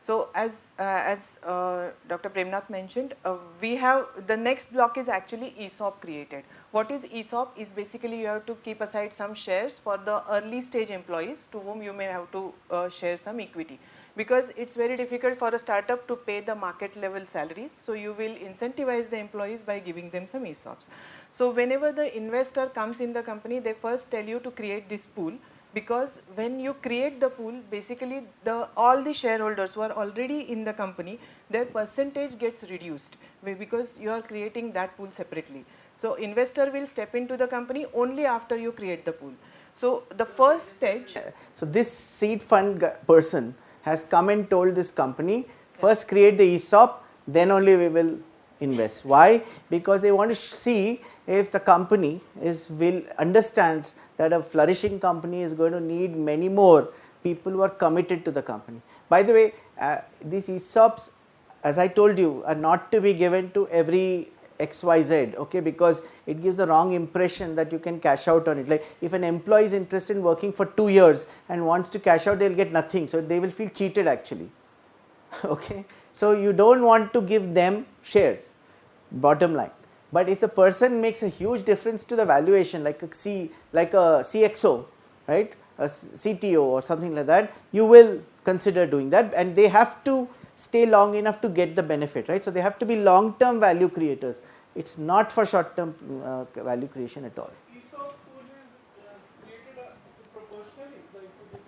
So as Dr. Premnath mentioned, we have the next block is actually ESOP created. What is ESOP? Is basically you have to keep aside some shares for the early stage employees to whom you may have to share some equity, because it's very difficult for a startup to pay the market level salaries. So you will incentivize the employees by giving them some ESOPs. So whenever the investor comes in the company, they first tell you to create this pool, because when you create the pool, basically all the shareholders who are already in the company, their percentage gets reduced because you are creating that pool separately. So investor will step into the company only after you create the pool. So the first stage. So this seed fund person has come and told this company, first create the ESOP, then only we will invest. Why? Because they want to see if the company understands that a flourishing company is going to need many more people who are committed to the company. By the way, these ESOPs, as I told you, are not to be given to every XYZ, okay, because it gives a wrong impression that you can cash out on it. Like if an employee is interested in working for 2 years and wants to cash out, they will get nothing, so they will feel cheated actually. Okay, so you don't want to give them shares, bottom line. But if the person makes a huge difference to the valuation, like a CXO, right, a CTO or something like that, you will consider doing that, and they have to stay long enough to get the benefit, right. So they have to be long term value creators. It's not for short term value creation at all. ESOP pool is created proportionally, like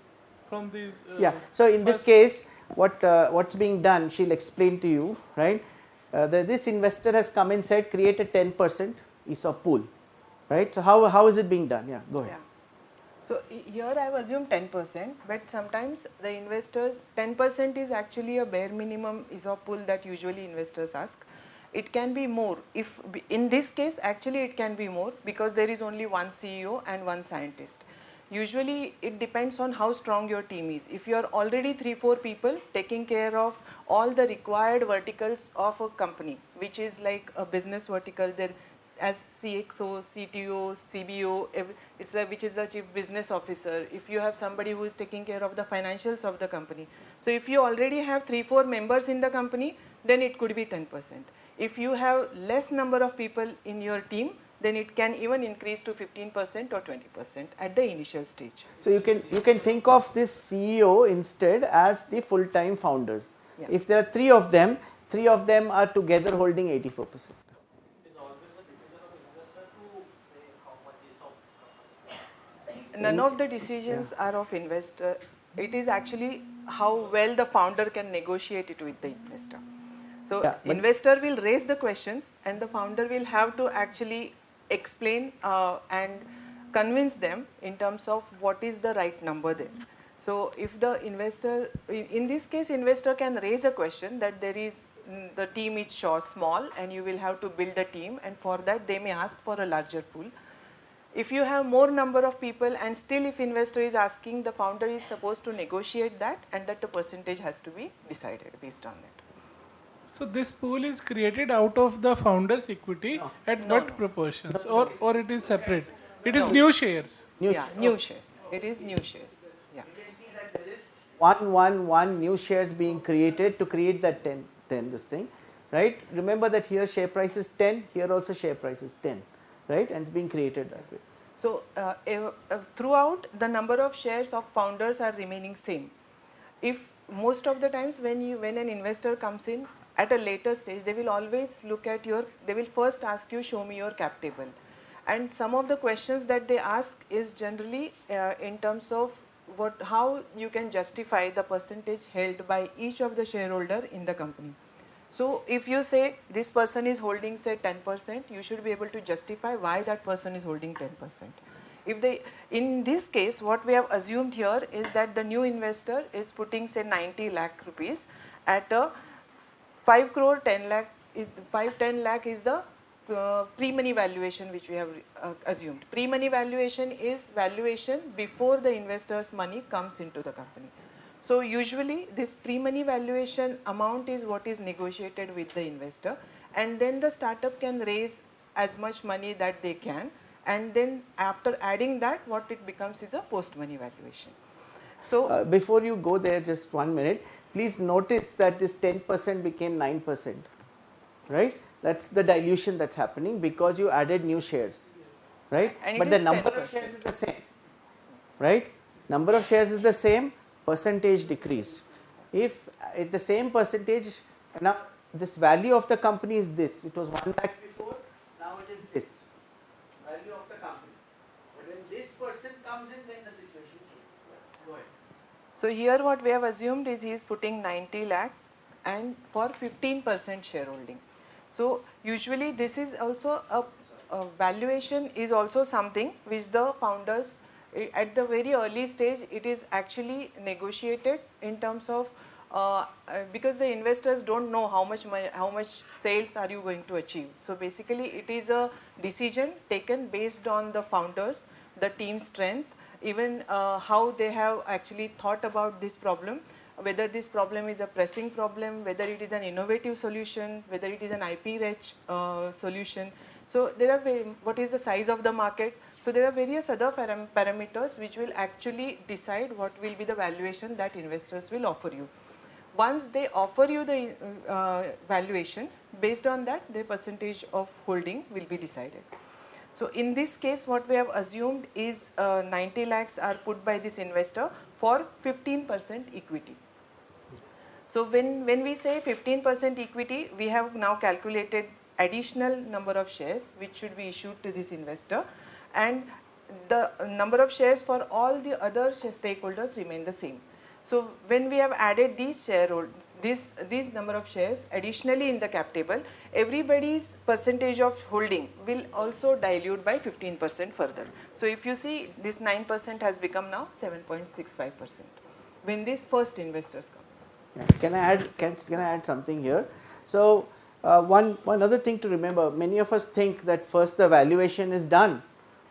from these. Yeah. So in this case, what's being done, she'll explain to you, right. This investor has come and said create a 10% ESOP pool, right. So how is it being done? Yeah, go ahead. Yeah. So here I have assumed 10%, but sometimes the investors, 10% is actually a bare minimum ESOP pool that usually investors ask. It can be more. If in this case, actually it can be more because there is only one CEO and one scientist. Usually it depends on how strong your team is. If you are already 3-4 people taking care of all the required verticals of a company, which is like a business vertical, there as CXO, CTO, CBO, it's like which is the chief business officer. If you have somebody who is taking care of the financials of the company. So if you already have 3-4 members in the company, then it could be 10%. If you have less number of people in your team, then it can even increase to 15% or 20% at the initial stage. So you can think of this CEO instead as the full-time founders. Yeah. If there are 3 of them are together holding 84%. None of the decisions are of investors. It is actually how well the founder can negotiate it with the investor. So investor will raise the questions and the founder will have to actually explain and convince them in terms of what is the right number there. So if the investor, in this case, investor can raise a question that there is, the team is small and you will have to build a team, and for that they may ask for a larger pool. If you have more number of people and still if investor is asking, the founder is supposed to negotiate that and that the percentage has to be decided based on that. So this pool is created out of the founder's equity at what proportions, or it is separate? It is new shares. New shares. It is new shares. Yeah. You can see that there is one new shares being created to create that 10 this thing, right? Remember that here share price is 10, here also share price is 10. Right, and it's being created that way. So throughout the number of shares of founders are remaining same. If most of the times when an investor comes in at a later stage, they will always look at they will first ask you, show me your cap table. And some of the questions that they ask is generally in terms of how you can justify the percentage held by each of the shareholder in the company. So if you say this person is holding say 10%, you should be able to justify why that person is holding 10%. In this case, what we have assumed here is that the new investor is putting say 90 lakh rupees at a 5 crore 10 lakh, 5-10 lakh is the pre-money valuation which we have assumed. Pre-money valuation is valuation before the investor's money comes into the company. So usually this pre-money valuation amount is what is negotiated with the investor, and then the startup can raise as much money that they can, and then after adding that, what it becomes is a post-money valuation. So Before you go there, just 1 minute, please notice that this 10% became 9%, right? That's the dilution that's happening because you added new shares, right? And it But the is number 10%. of shares is the same, right? Number of shares is the same, percentage decreased. If the same percentage, now this value of the company is this, it was 1 lakh before, now it is this, value of the company. But when this person comes in, then the situation changes. Go ahead. So here what we have assumed is he is putting 90 lakh and for 15% shareholding. So usually this is also a valuation is also something which the founders at the very early stage it is actually negotiated in terms of because the investors don't know how much sales are you going to achieve. So basically it is a decision taken based on the founders, the team strength, even how they have actually thought about this problem, whether this problem is a pressing problem, whether it is an innovative solution, whether it is an IP-rich solution. So there are what is the size of the market. So there are various other parameters which will actually decide what will be the valuation that investors will offer you. Once they offer you the valuation, based on that, the percentage of holding will be decided. So in this case, what we have assumed is 90 lakhs are put by this investor for 15% equity. So when we say 15% equity, we have now calculated additional number of shares which should be issued to this investor, and the number of shares for all the other stakeholders remain the same. So when we have added these these number of shares additionally in the cap table, everybody's percentage of holding will also dilute by 15% further. So if you see, this 9% has become now 7.65% when these first investors come. Yeah. Can I add something here? So one other thing to remember, many of us think that first the valuation is done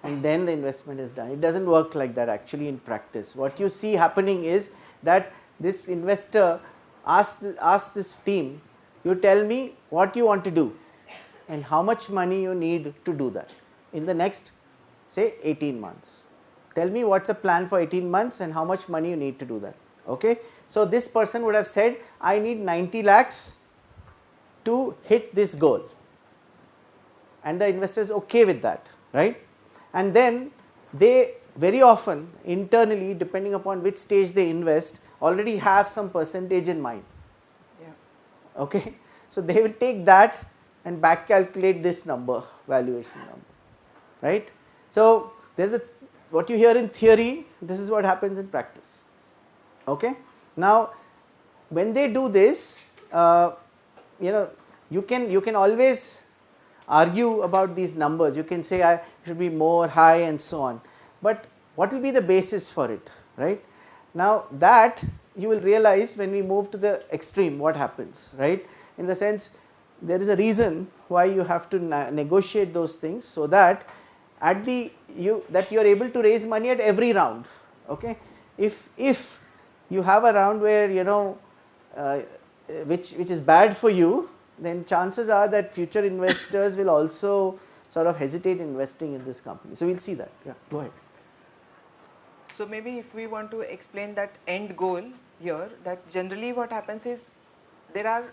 and then the investment is done. It doesn't work like that actually in practice. What you see happening is that this investor asks this team, you tell me what you want to do and how much money you need to do that in the next, say, 18 months. Tell me what's a plan for 18 months and how much money you need to do that. Okay? So this person would have said, I need 90 lakhs to hit this goal. And the investor is okay with that, right? And then they very often internally, depending upon which stage they invest, already have some percentage in mind. Yeah. Okay? So they will take that and back calculate this number, valuation number, right? So there's what you hear in theory, this is what happens in practice. Okay? Now, when they do this, you can always argue about these numbers. You can say I should be more, high, and so on. But what will be the basis for it, right? Now that you will realize when we move to the extreme, what happens, right? In the sense, there is a reason why you have to negotiate those things, so that you are able to raise money at every round. Okay? If you have a round where which is bad for you, then chances are that future investors will also sort of hesitate investing in this company. So we'll see that. Yeah, go ahead. So maybe if we want to explain that end goal here, that generally what happens is there are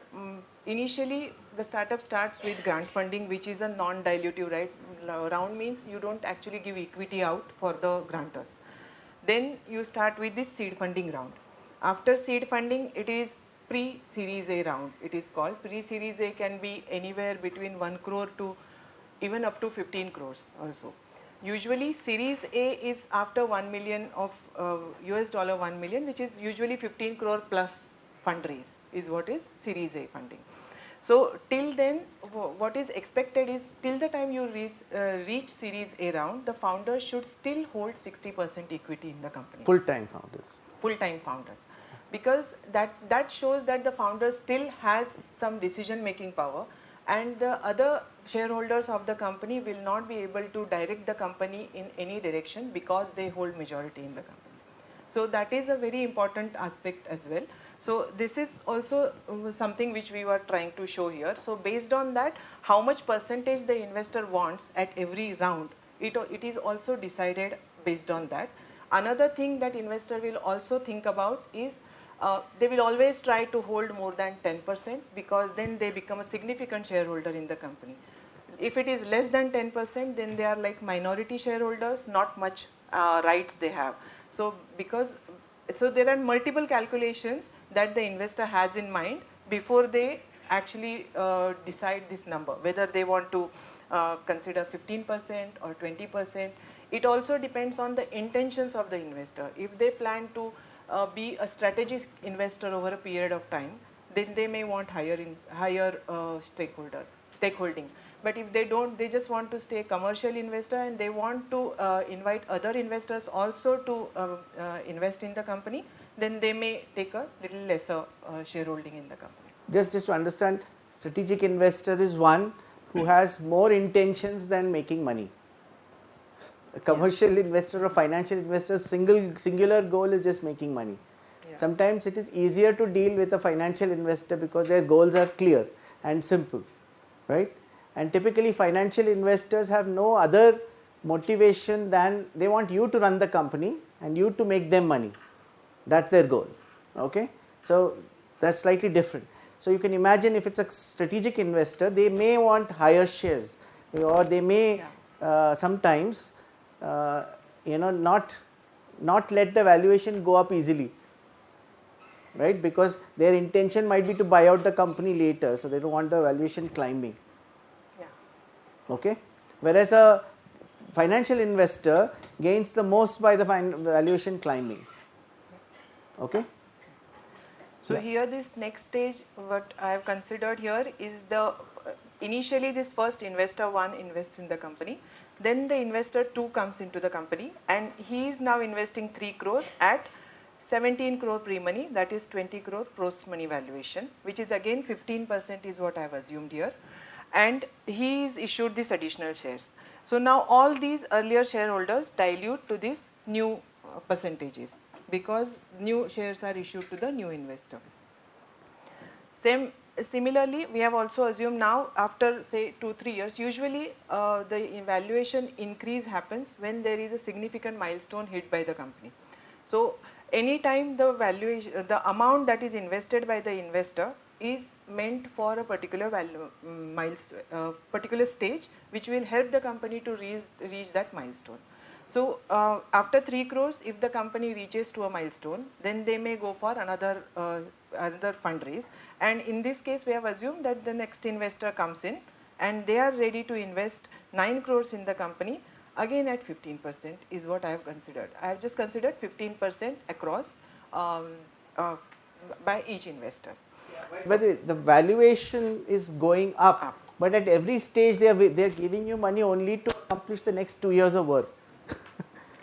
initially the startup starts with grant funding, which is a non-dilutive, right? Round means you don't actually give equity out for the grantors. Then you start with this seed funding round. After seed funding, it is pre-series A round. It is called pre-series A, can be anywhere between 1 crore to even up to 15 crores also. Usually series A is after 1 million of US dollar 1 million, which is usually 15 crore plus fundraise is what is series A funding. So till then, what is expected is till the time you reach series A round, the founders should still hold 60% equity in the company. Full-time founders. Full-time founders. Because that shows that the founder still has some decision making power, and the other shareholders of the company will not be able to direct the company in any direction because they hold majority in the company. So that is a very important aspect as well. So this is also something which we were trying to show here. So based on that, how much percentage the investor wants at every round it is also decided based on that. Another thing that investor will also think about is they will always try to hold more than 10% because then they become a significant shareholder in the company. If it is less than 10%, then they are like minority shareholders, not much rights they have. So there are multiple calculations that the investor has in mind before they actually decide this number, whether they want to consider 15% or 20%. It also depends on the intentions of the investor. If they plan to be a strategic investor over a period of time, then they may want higher stakeholding. But if they don't, they just want to stay a commercial investor and they want to invite other investors also to invest in the company, then they may take a little lesser shareholding in the company. Just to understand, strategic investor is one who has more intentions than making money. A commercial investor or financial investor's singular goal is just making money. Yeah. Sometimes it is easier to deal with a financial investor because their goals are clear and simple, right? And typically financial investors have no other motivation than they want you to run the company and you to make them money. That's their goal, okay? So that's slightly different. So you can imagine if it's a strategic investor, they may want higher shares or they may sometimes not let the valuation go up easily, right? Because their intention might be to buy out the company later, so they don't want the valuation climbing. Yeah. Okay? Whereas a financial investor gains the most by the valuation climbing. Okay? So here this next stage, what I have considered here is initially this first investor 1 invests in the company, then the investor 2 comes into the company and he is now investing 3 crore at 17 crore pre-money, that is 20 crore post-money valuation, which is again 15% is what I have assumed here, and he is issued these additional shares. So now all these earlier shareholders dilute to these new percentages because new shares are issued to the new investor. Similarly, we have also assumed now after say 2-3 years, usually the valuation increase happens when there is a significant milestone hit by the company. So anytime the valuation, the amount that is invested by the investor is meant for a particular particular stage which will help the company to reach that milestone. So after 3 crores, if the company reaches to a milestone, then they may go for another fundraise. And in this case, we have assumed that the next investor comes in and they are ready to invest 9 crores in the company, again at 15% is what I have considered. I have just considered 15% across by each investors. But the valuation is going up, but at every stage they are giving you money only to accomplish the next 2 years of work.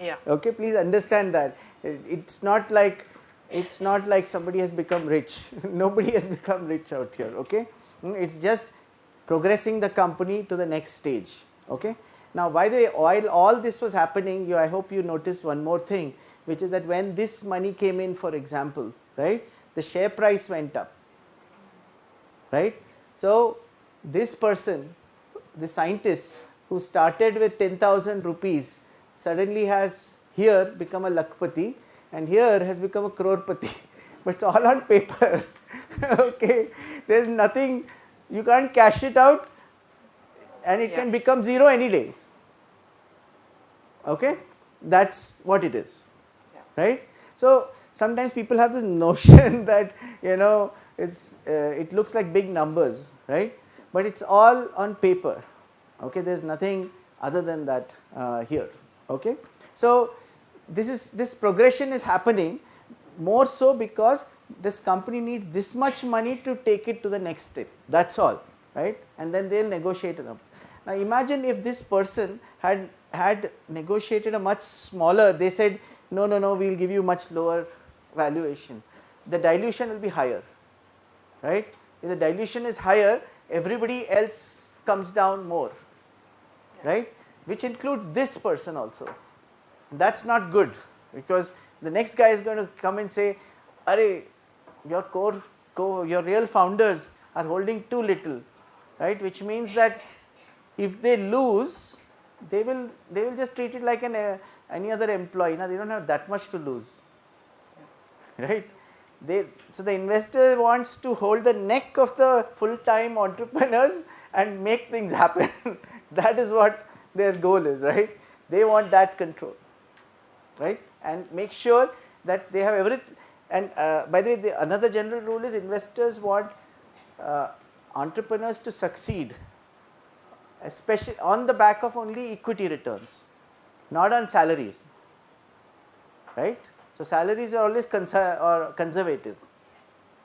Yeah. Okay, please understand that. It's not like somebody has become rich. Nobody has become rich out here, okay? It's just progressing the company to the next stage, okay? Now, by the way, while all this was happening, I hope you noticed one more thing, which is that when this money came in, for example, right, the share price went up, right? So this person, the scientist who started with 10,000 rupees suddenly has here become a lakpati and here has become a crorepati, but it's all on paper. Okay, there's nothing, you can't cash it out and it can become zero any day. Okay, that's what it is, right? So sometimes people have this notion that it looks like big numbers, right? But it's all on paper. Okay, there's nothing other than that here. Okay, so this progression is happening more so because this company needs this much money to take it to the next step. That's all, right? And then they'll negotiate it up. Now imagine if this person had negotiated a much smaller. They said no, we'll give you much lower valuation. The dilution will be higher, right? If the dilution is higher, everybody else comes down more, right? Which includes this person also. That's not good because the next guy is going to come and say, "Arey, your real founders are holding too little," right? Which means that if they lose, they will just treat it like any other employee. Now they don't have that much to lose, right? So the investor wants to hold the neck of the full-time entrepreneurs and make things happen. That is what their goal is, right? They want that control, right? And make sure that they have everything. And by the way, another general rule is investors want entrepreneurs to succeed, especially on the back of only equity returns, not on salaries, right? So salaries are always conservative,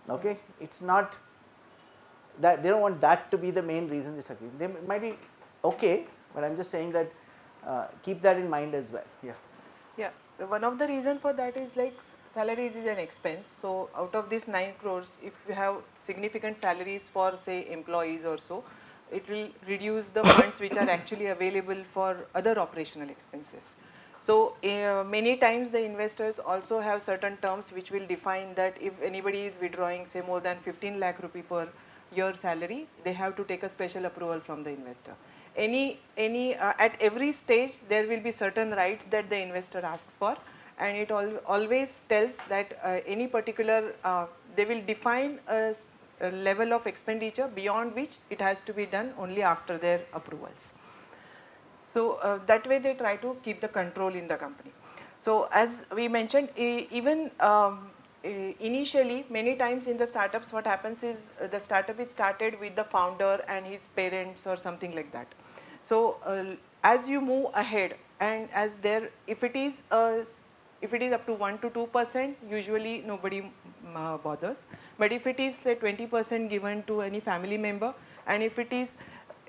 okay? It's not that they don't want that to be the main reason they succeed. They might be okay, but I'm just saying that keep that in mind as well. Yeah. Yeah, one of the reason for that is like salaries is an expense. So out of this 9 crores, if you have significant salaries for say employees or so, it will reduce the funds which are actually available for other operational expenses. So many times the investors also have certain terms which will define that if anybody is withdrawing say more than 15 lakh rupee per year salary, they have to take a special approval from the investor. At every stage there will be certain rights that the investor asks for, and it always tells that any particular they will define a level of expenditure beyond which it has to be done only after their approvals. So that way they try to keep the control in the company. So as we mentioned, even initially many times in the startups what happens is the startup is started with the founder and his parents or something like that. So as you move ahead, and as there, if it is up to 1 to 2%, usually nobody bothers. But if it is say 20% given to any family member, and if it is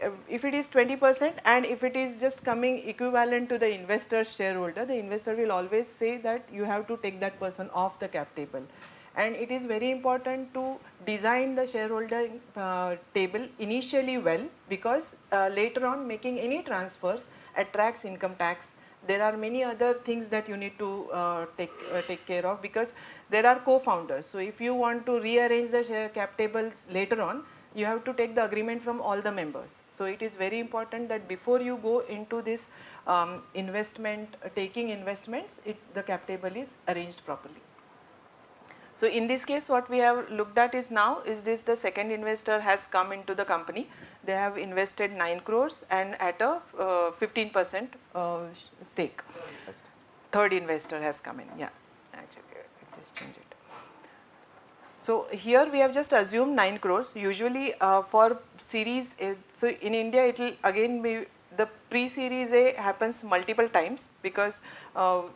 20% and if it is just coming equivalent to the investor's shareholder, the investor will always say that you have to take that person off the cap table. And it is very important to design the shareholder table initially well, because later on making any transfers attracts income tax. There are many other things that you need to take care of, because there are co-founders. So if you want to rearrange the share cap tables later on, you have to take the agreement from all the members. So it is very important that before you go into this taking investments, the cap table is arranged properly. So in this case what we have looked at is now is this the second investor has come into the company. They have invested 9 crores and at a 15% stake. Third investor has come in. Yeah, actually I just change it. So here we have just assumed 9 crores. Usually for series A, so in India it will again be the pre-series A happens multiple times, because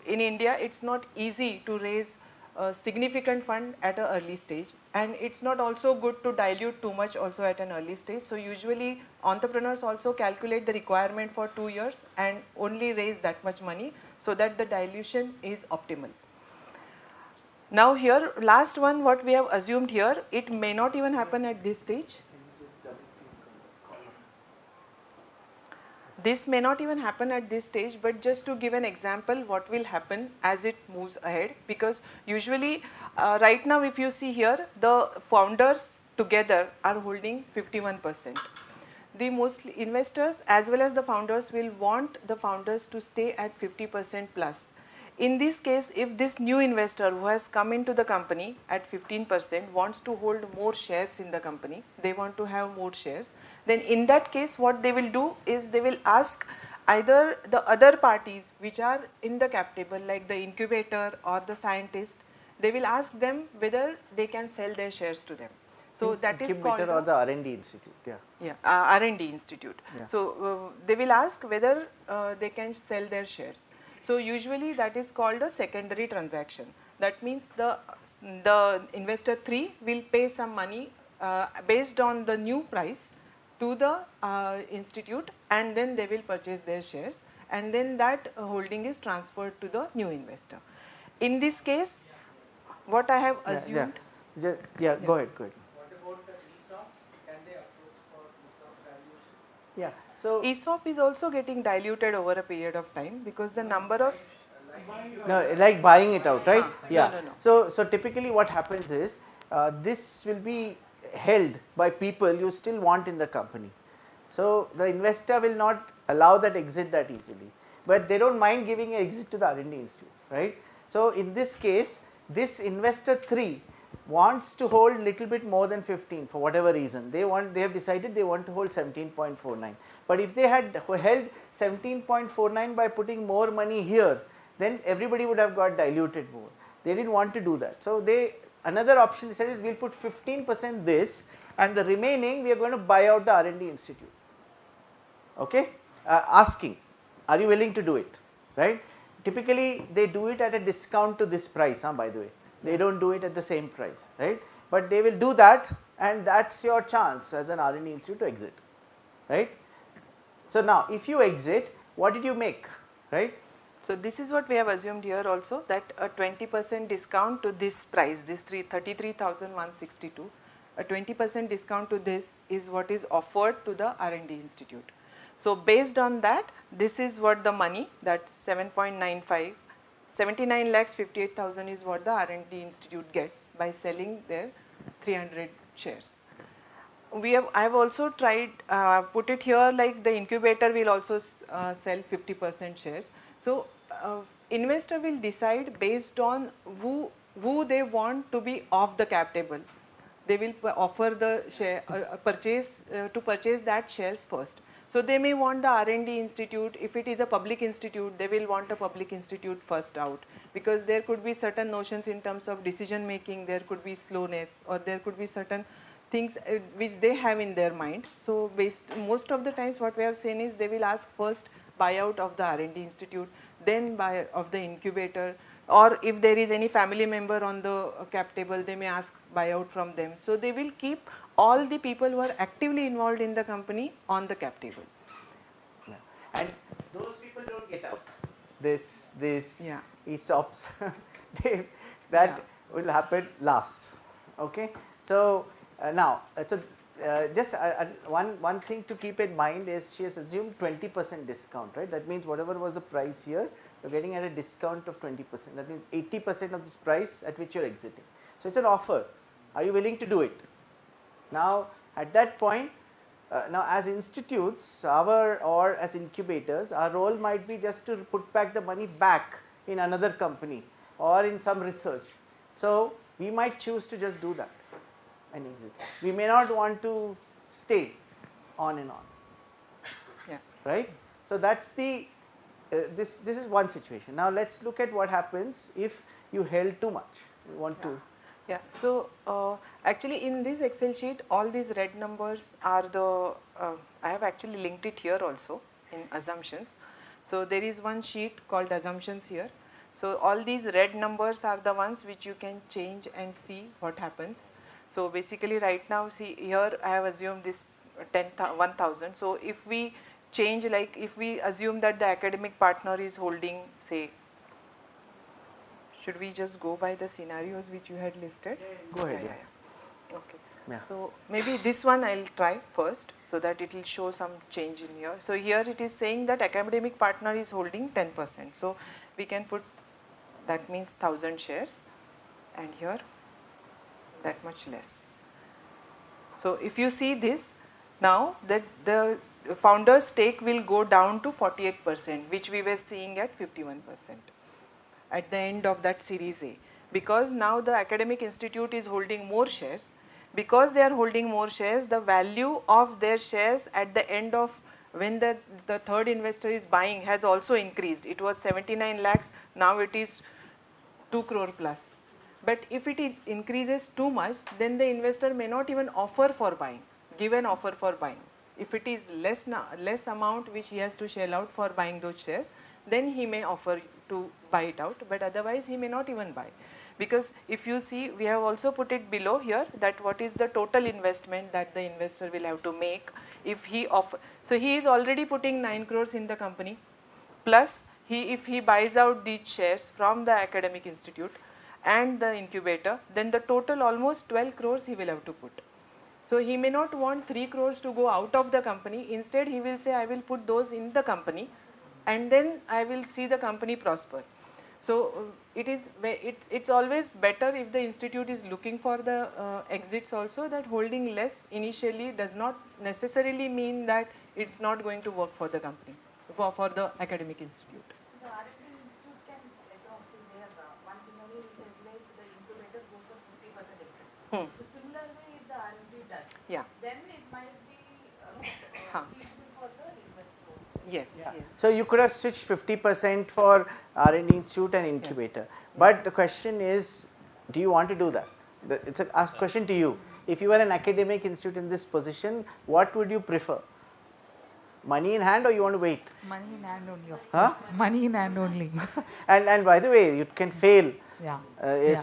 in India it's not easy to raise a significant fund at an early stage, and it's not also good to dilute too much also at an early stage. So usually entrepreneurs also calculate the requirement for 2 years and only raise that much money so that the dilution is optimal. Now here, last one what we have assumed here, it may not even happen at this stage. This may not even happen at this stage, but just to give an example what will happen as it moves ahead, because usually right now if you see here, the founders together are holding 51%. The most investors as well as the founders will want the founders to stay at 50% plus. In this case, if this new investor who has come into the company at 15% wants to hold more shares in the company, they want to have more shares, then in that case what they will do is they will ask either the other parties which are in the cap table, like the incubator or the scientist, they will ask them whether they can sell their shares to them. So that is called or the R&D institute. Yeah, R&D institute. Yeah. So they will ask whether they can sell their shares. So usually that is called a secondary transaction. That means the investor 3 will pay some money based on the new price to the institute, and then they will purchase their shares, and then that holding is transferred to the new investor. In this case, what I have assumed. Go ahead. What about the ESOP? Can they approach for ESOP valuation? Yeah. So ESOP is also getting diluted over a period of time, because the number of like buying it out, right? Yeah. No. So typically what happens is this will be held by people you still want in the company, So the investor will not allow that exit that easily, but they don't mind giving an exit to the R&D institute, right? So in this case, this investor 3 wants to hold little bit more than 15 for whatever reason. They have decided they want to hold 17.49. But if they had held 17.49 by putting more money here, then everybody would have got diluted more. They didn't want to do that. So another option they said is we'll put 15% this, and the remaining we are going to buy out the R&D institute. Okay, asking, are you willing to do it, right? Typically they do it at a discount to this price, by the way. They don't do it at the same price, right? But they will do that, and that's your chance as an R&D institute to exit, right? So now if you exit, what did you make, right? So this is what we have assumed here also, that a 20% discount to this price, this 33,162, a 20% discount to this is what is offered to the R&D institute. So based on that, this is what the money, that 7.95, 79 lakhs 58,000 is what the R&D institute gets by selling their 300 shares. I have also tried put it here, like the incubator will also sell 50% shares. So investor will decide based on who they want to be off the cap table. They will offer the share to purchase that shares first. So they may want the R&D institute. If it is a public institute, they will want a public institute first out, because there could be certain notions in terms of decision making, there could be slowness, or there could be certain things which they have in their mind. So most of the times what we have seen is they will ask first buyout of the R&D institute, then buy of the incubator, or if there is any family member on the cap table, they may ask buyout from them. So they will keep all the people who are actively involved in the company on the cap table. Yeah. And those people don't get out. This Yeah. ESOPs, that will happen last. Okay. So now, just one thing to keep in mind is she has assumed 20% discount, right? That means whatever was the price here, you're getting at a discount of 20%. That means 80% of this price at which you're exiting. So it's an offer. Are you willing to do it? Now at that point, now as institutes, or as incubators, our role might be just to put back the money back in another company or in some research. So we might choose to just do that and exit. We may not want to stay on and on. Yeah. Right? So that's the this is one situation. Now let's look at what happens if you held too much. You want to. Yeah. So actually in this Excel sheet, all these red numbers are the, I have actually linked it here also in assumptions. So there is one sheet called assumptions here. So all these red numbers are the ones which you can change and see what happens. So basically right now, see here I have assumed this 1,000. So if we change, like if we assume that the academic partner is holding, say, should we just go by the scenarios which you had listed? Go ahead. Yeah. Okay. Yeah. So maybe this one I'll try first, so that it will show some change in here. So here it is saying that academic partner is holding 10%. So we can put, that means 1,000 shares, and here that much less. So if you see this, now that the founder's stake will go down to 48%, which we were seeing at 51% at the end of that series A, because now the academic institute is holding more shares. Because they are holding more shares, the value of their shares at the end of when the third investor is buying has also increased. It was 79 lakhs, now it is 2 crore plus. But if it increases too much, then the investor may not even offer for buying, give an offer for buying. If it is less amount which he has to shell out for buying those shares, then he may offer to buy it out, but otherwise he may not even buy. Because if you see, we have also put it below here, that what is the total investment that the investor will have to make if he offer. So he is already putting 9 crores in the company, plus if he buys out these shares from the academic institute and the incubator, then the total almost 12 crores he will have to put. So he may not want 3 crores to go out of the company. Instead he will say, I will put those in the company and then I will see the company prosper. So it's always better if the institute is looking for the exits also, that holding less initially does not necessarily mean that it's not going to work for the company, for the academic institute. The R&D institute can later on, say they have once in a way circulate, the incubator goes for 50% exit. So similarly, if the R&D does, then it might be feasible for the investor. Yes. So you could have switched 50% for R&D institute and incubator. But the question is, do you want to do that? It's a question to you. If you were an academic institute in this position, what would you prefer? Money in hand, or you want to wait? Money in hand only, of course. Money in hand only. And by the way, you can fail. Yeah.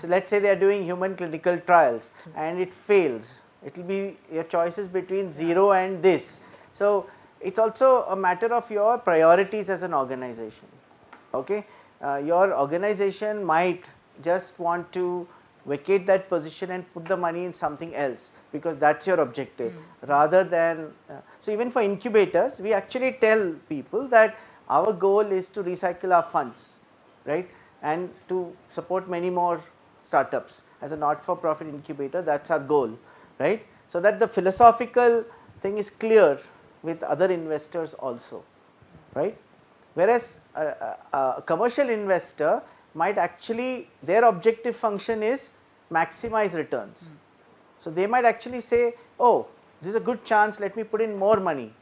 Let's say they are doing human clinical trials and it fails. It will be your choices between 0 and this. So it's also a matter of your priorities as an organization. Okay, your organization might just want to vacate that position and put the money in something else because that's your objective, rather than so even for incubators, we actually tell people that our goal is to recycle our funds, right, and to support many more startups. As a not-for-profit incubator, that's our goal, right, so that the philosophical thing is clear with other investors also, right. Whereas a commercial investor might actually, their objective function is maximize returns. So they might actually say, oh, this is a good chance, let me put in more money,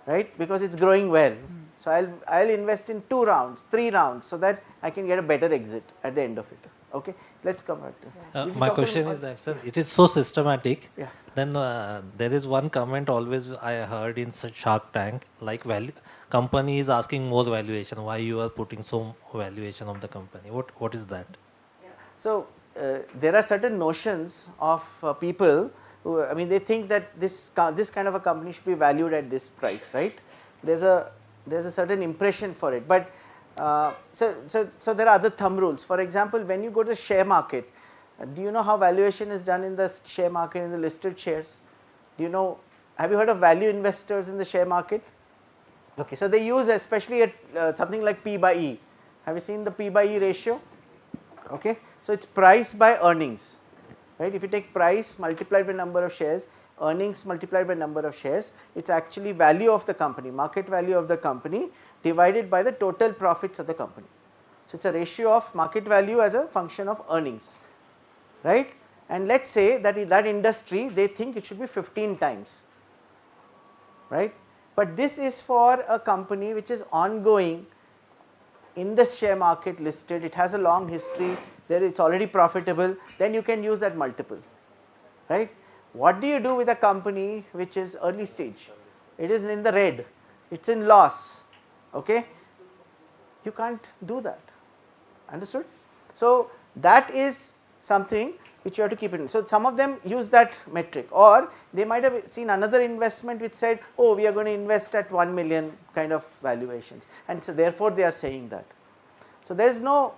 right, because it's growing well. So I'll invest in 2 rounds, 3 rounds, so that I can get a better exit at the end of it. Okay, let's come back to my question is that, sir, it is so systematic. Yeah. Then there is one comment always I heard in Shark Tank, like company is asking more valuation. Why you are putting so valuation of the company? What is that? So there are certain notions of people who, I mean, they think that this kind of a company should be valued at this price, right? There's a certain impression for it, but so there are other thumb rules. For example, when you go to the share market, do you know how valuation is done in the share market, in the listed shares? Do you know? Have you heard of value investors in the share market? Okay, so they use especially at something like P by E. Have you seen the P by E ratio? Okay, so it's price by earnings, right? If you take price multiplied by number of shares, earnings multiplied by number of shares, it's actually value of the company, market value of the company divided by the total profits of the company. So it's a ratio of market value as a function of earnings, right? And let's say that in that industry they think it should be 15 times, right? But this is for a company which is ongoing in the share market, listed, it has a long history, there it's already profitable, then you can use that multiple, right? What do you do with a company which is early stage? It is in the red, it's in loss, okay? You can't do that, understood? So that is something which you have to keep in mind. So some of them use that metric, or they might have seen another investment which said, oh, we are going to invest at 1 million kind of valuations, and so therefore they are saying that. So there is no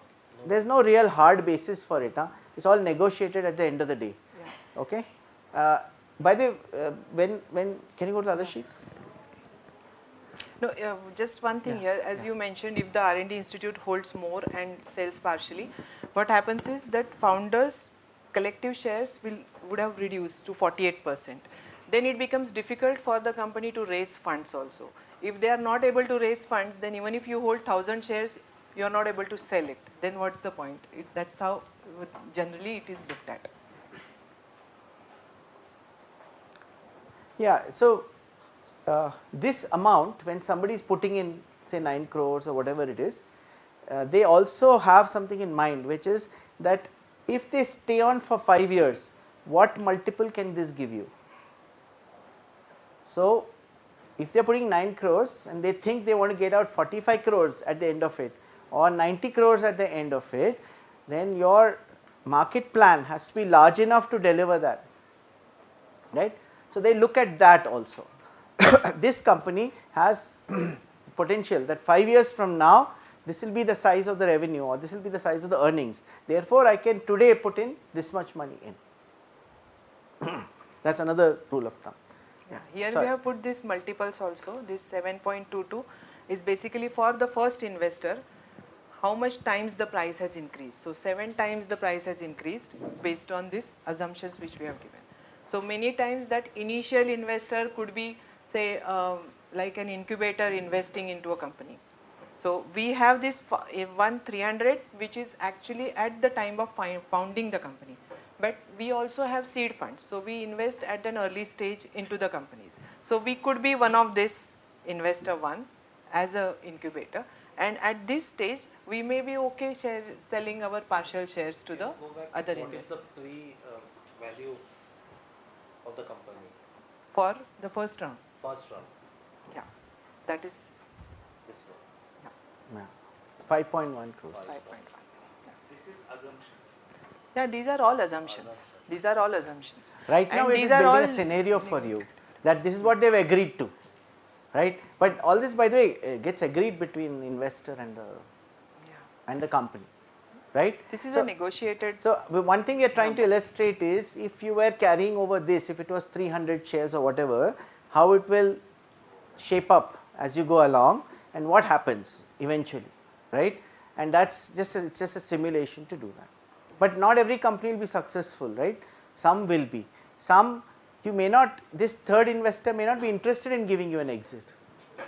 real hard basis for it. It's all negotiated at the end of the day. Yeah. Okay. By the way, when can you go to the other sheet? No, just one thing here, as you mentioned, if the R&D institute holds more and sells partially, what happens is that founders' collective shares would have reduced to 48%. Then it becomes difficult for the company to raise funds also. If they are not able to raise funds, then even if you hold 1,000 shares, you are not able to sell it. Then what's the point? That's how generally it is looked at. Yeah, so this amount, when somebody is putting in say 9 crores or whatever it is, they also have something in mind, which is that if they stay on for 5 years, what multiple can this give you? So if they are putting 9 crores and they think they want to get out 45 crores at the end of it, or 90 crores at the end of it, then your market plan has to be large enough to deliver that, right? So they look at that also. This company has potential that 5 years from now, this will be the size of the revenue, or this will be the size of the earnings. Therefore, I can today put in this much money in. That's another rule of thumb. Yeah. Here we have put these multiples also. This 7.22 is basically for the first investor. how much times the price has increased. So 7 times the price has increased based on these assumptions which we have given. So many times that initial investor could be, say, like an incubator investing into a company. So we have this one 300 which is actually at the time of founding the company. But we also have seed funds. So we invest at an early stage into the companies. So we could be one of this investor one as a incubator. And at this stage, we may be okay selling our partial shares to the other investors. What is the value of the company? For the first round. First round. Yeah. That is This one. Yeah. 5.1 crores. 5.1. This is assumption. Yeah, these are all assumptions. These are all assumptions. Right And now it is these are building all a scenario for you that this is what they have agreed to, right? But all this, by the way, gets agreed between investor and the company, right? This is So- a negotiated. So one thing we are trying to illustrate is if you were carrying over this, if it was 300 shares or whatever, how it will shape up as you go along and what happens eventually, right? And that's just it's just a simulation to do that. But not every company will be successful, right? Some will be. Some you may not, this third investor may not be interested in giving you an exit.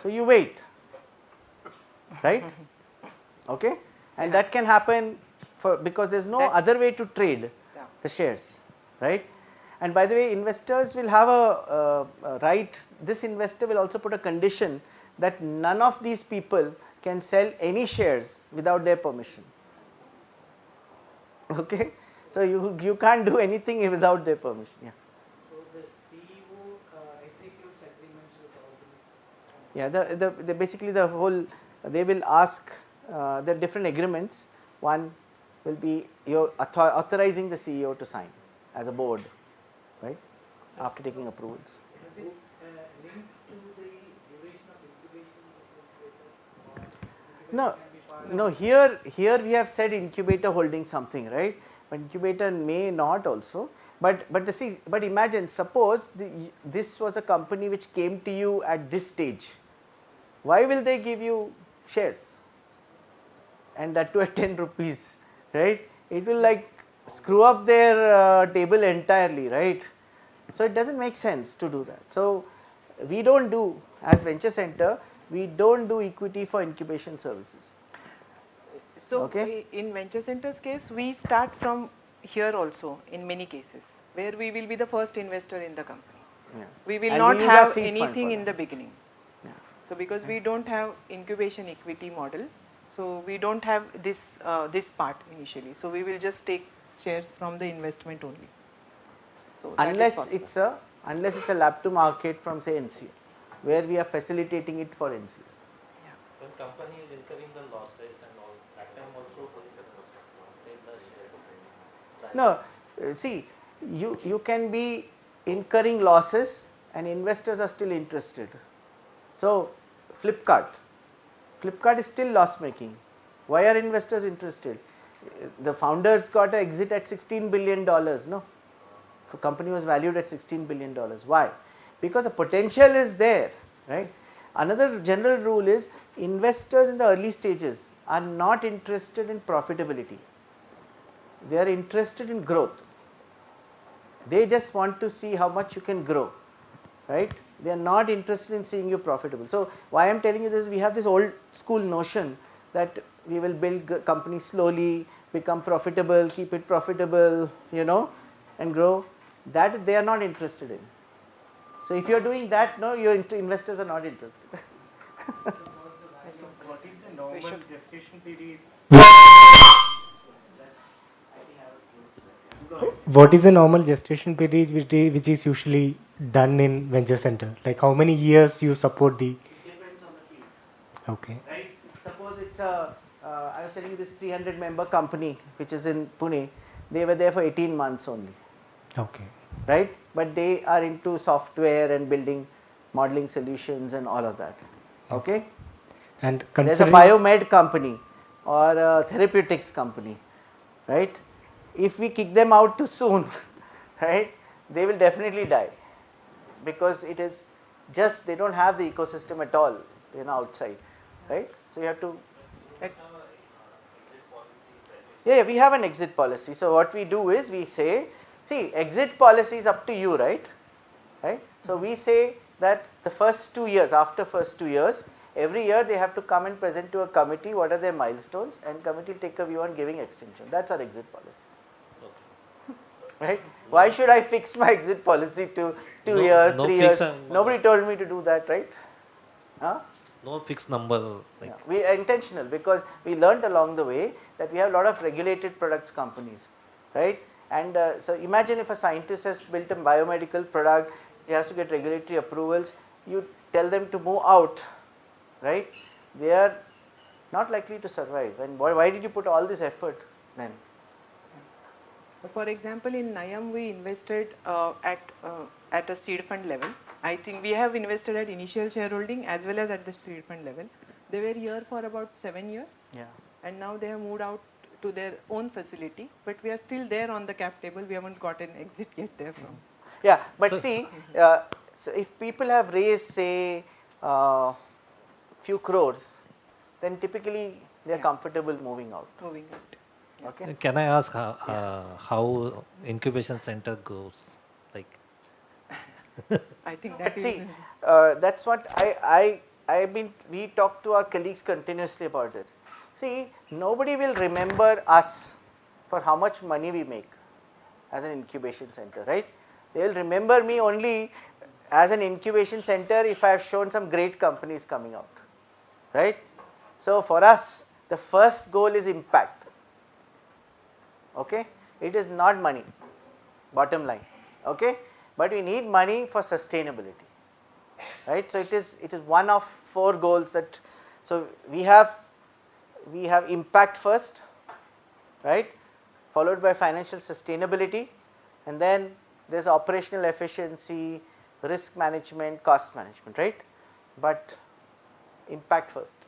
So you wait, right? Okay? And that can happen because there is no other way to trade the shares, right? And by the way, investors will have a right, this investor will also put a condition that none of these people can sell any shares without their permission. Okay? So you can't do anything without their permission. Yeah. So the CEO executes agreements with all these. Yeah, the basically the whole, they will ask, the different agreements. One will be you authorizing the CEO to sign as a board, right, after taking approvals. Is it linked to the duration of incubation of the incubator? No, no. Here we have said incubator holding something, right? But incubator may not also. But imagine, suppose this was a company which came to you at this stage. Why will they give you shares? And that too at 10 rupees, right? It will like screw up their table entirely, right? So it doesn't make sense to do that. So we don't do, as venture center, we don't do equity for incubation services. So Okay. in venture centers case, we start from here also in many cases, where we will be the first investor in the company. Yeah. We will And not we use our have seed fund anything for in that. the beginning. Yeah. So because we don't have incubation equity model, so we don't have this this part initially. So we will just take shares from the investment only. So that is Unless possible. it's a lab to market from say NCA, where we are facilitating it for NCA. When company is incurring the losses and all, that time also police administration sell the shares. No, see, you can be incurring losses and investors are still interested. So Flipkart is still loss making. Why are investors interested? The founders got an exit at $16 billion, no? The company was valued at $16 billion. Why? Because the potential is there, right? Another general rule is investors in the early stages are not interested in profitability. They are interested in growth. They just want to see how much you can grow, right? They are not interested in seeing you profitable. So why I am telling you this, we have this old school notion that we will build companies slowly, become profitable, keep it profitable, and grow. That they are not interested in. So if you are doing that, no, your investors are not interested. What is the normal gestation period? What is the normal gestation period which is usually done in venture center? Like how many years you support the? It depends on the field. Okay. Right? Suppose it's I was telling you this 300 member company which is in Pune, they were there for 18 months only, Okay. right? But they are into software and building modeling solutions and all of that, okay? And There's a considering biomed company or a therapeutics company, right? If we kick them out too soon, right, they will definitely die because it is just they don't have the ecosystem at all, outside, right? So you have to. Yeah, we have an exit policy. So what we do is we say, see, exit policy is up to you, right? Right? So we say that the first 2 years, after first 2 years, every year they have to come and present to a committee what are their milestones, and committee will take a view on giving extension. That's our exit policy. Right? Why should I fix my exit policy to 2 years, 3 years? Nobody told me to do that, right? Huh? No fixed number. Like. Yeah, we are intentional because we learned along the way that we have a lot of regulated products companies, right? And so imagine if a scientist has built a biomedical product, he has to get regulatory approvals, you tell them to move out, right? They are not likely to survive. And why did you put all this effort then? For example, in NIAM we invested at a seed fund level. I think we have invested at initial shareholding as well as at the seed fund level. They were here for about 7 years. Yeah. And now they have moved out to their own facility, but we are still there on the cap table. We haven't got an exit yet there from. Yeah, but see, so if people have raised say few crores, then typically they are comfortable moving out. Moving out. Okay. Can I ask how incubation center goes? Like, I think that but see, that's what we talk to our colleagues continuously about it. See, nobody will remember us for how much money we make as an incubation center, right? They will remember me only as an incubation center if I have shown some great companies coming out, right? So for us, the first goal is impact. Okay, it is not money, bottom line. Okay, but we need money for sustainability, right? So it is one of 4 goals that. So we have impact first, right, followed by financial sustainability, and then there's operational efficiency, risk management, cost management, right? But impact first,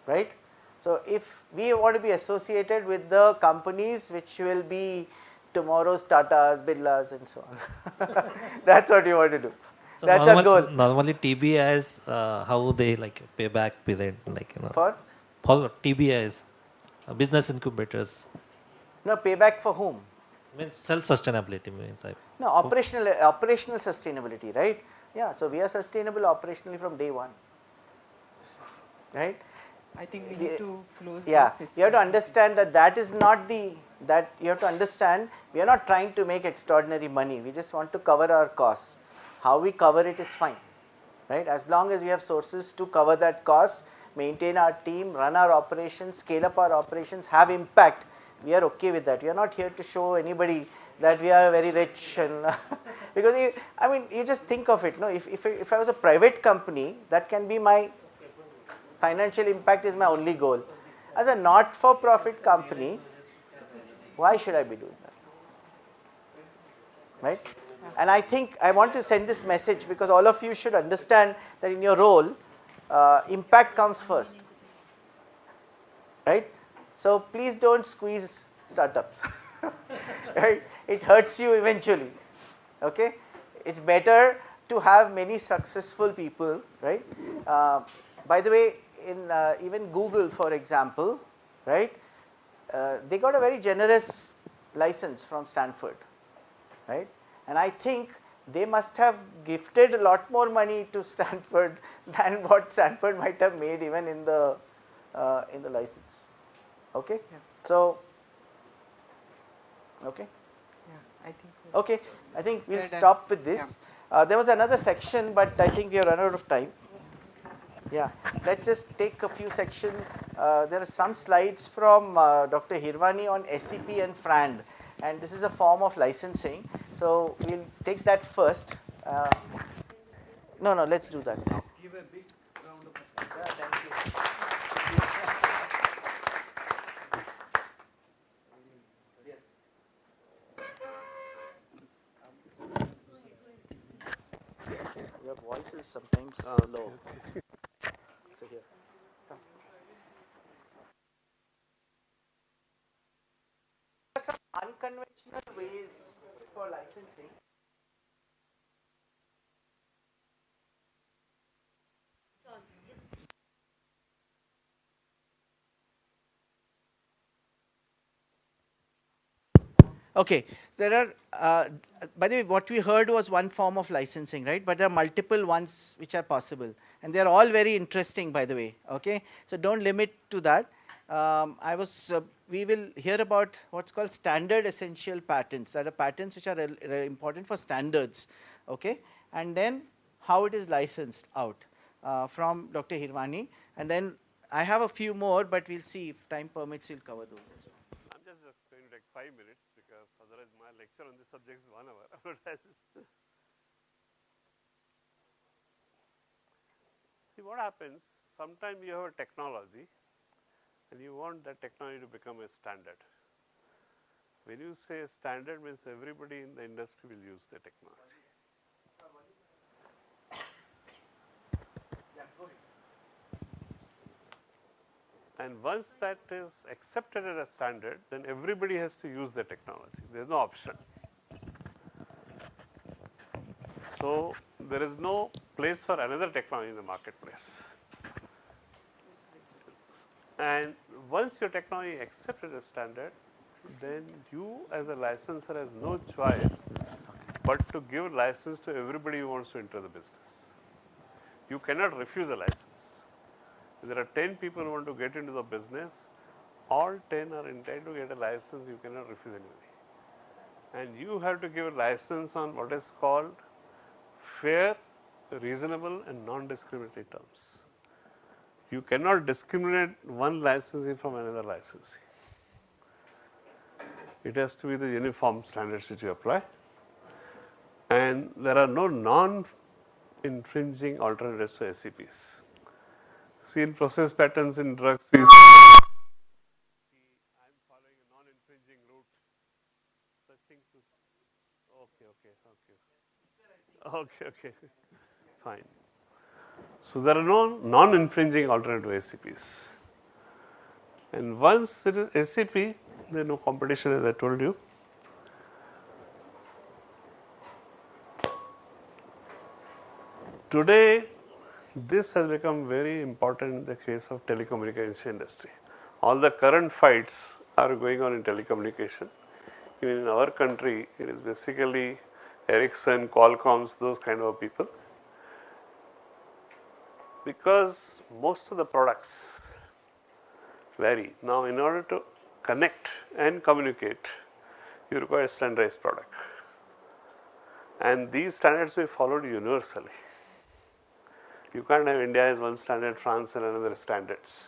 right? So if we want to be associated with the companies which will be tomorrow's Tatas, Birlas and so on, that's what we want to do. So that's our goal. Normally TBIs, how they like payback period, like, you know. For TBIs, business incubators. No, payback for whom? Means self-sustainability means. No, operational sustainability, right? Yeah, so we are sustainable operationally from day one, right? I think we need to close. Yeah, you have to understand that is not that you have to understand we are not trying to make extraordinary money. We just want to cover our costs. How we cover it is fine, right? As long as we have sources to cover that cost, maintain our team, run our operations, scale up our operations, have impact, we are okay with that. We are not here to show anybody that we are very rich and because you just think of it, no? If I was a private company, that can be my financial impact is my only goal. As a not-for-profit company, why should I be doing that? Right? And I think I want to send this message because all of you should understand that in your role, impact comes first. Right? So please don't squeeze startups. Right? It hurts you eventually. Okay? It's better to have many successful people, right? By the way, in even Google, for example, right, they got a very generous license from Stanford, right? And I think they must have gifted a lot more money to Stanford than what Stanford might have made even in the license. Okay, yeah. So okay, yeah, I think. Okay, I think we'll stop with this. Yeah. There was another section, but I think we have run out of time. Yeah, let's just take a few sections. There are some slides from Dr. Hirwani on SEP and FRAND, and this is a form of licensing. So we'll take that first. No, let's do that. Let's give a big round of applause. Yeah, thank you. Your voice is sometimes low. So here. Come. There are some unconventional ways for licensing. Okay, there are, by the way, what we heard was one form of licensing, right? But there are multiple ones which are possible. And they are all very interesting, by the way, okay? So don't limit to that. We will hear about what's called standard essential patents, that are patents which are important for standards, okay? And then how it is licensed out from Dr. Hirwani. And then I have a few more, but we'll see if time permits, we'll cover those as well. I'm just going to take 5 minutes because otherwise my lecture on this subject is 1 hour. See what happens, sometimes you have a technology and you want that technology to become a standard. When you say standard means everybody in the industry will use the technology. And once that is accepted as a standard, then everybody has to use the technology. There is no option. So there is no place for another technology in the marketplace. And once your technology is accepted as standard, then you as a licensor has no choice but to give license to everybody who wants to enter the business. You cannot refuse a license. If there are 10 people who want to get into the business, all 10 are entitled to get a license, you cannot refuse anybody. And you have to give a license on what is called fair, reasonable and non-discriminatory terms. You cannot discriminate one licensee from another licensee. It has to be the uniform standards which you apply. And there are no non-infringing alternatives to SCPs. See, in process patents in drugs, we say, I'm following a non-infringing route. Such things. Okay. Fine. So there are no non-infringing alternative SCPs. And once it is SCP, there is no competition, as I told you. Today, this has become very important in the case of telecommunication industry. All the current fights are going on in telecommunication. Even in our country, it is basically Ericsson, Qualcomms, those kind of people. Because most of the products vary. Now, in order to connect and communicate, you require a standardized product. And these standards will be followed universally. You can't have India as one standard, France and another standards.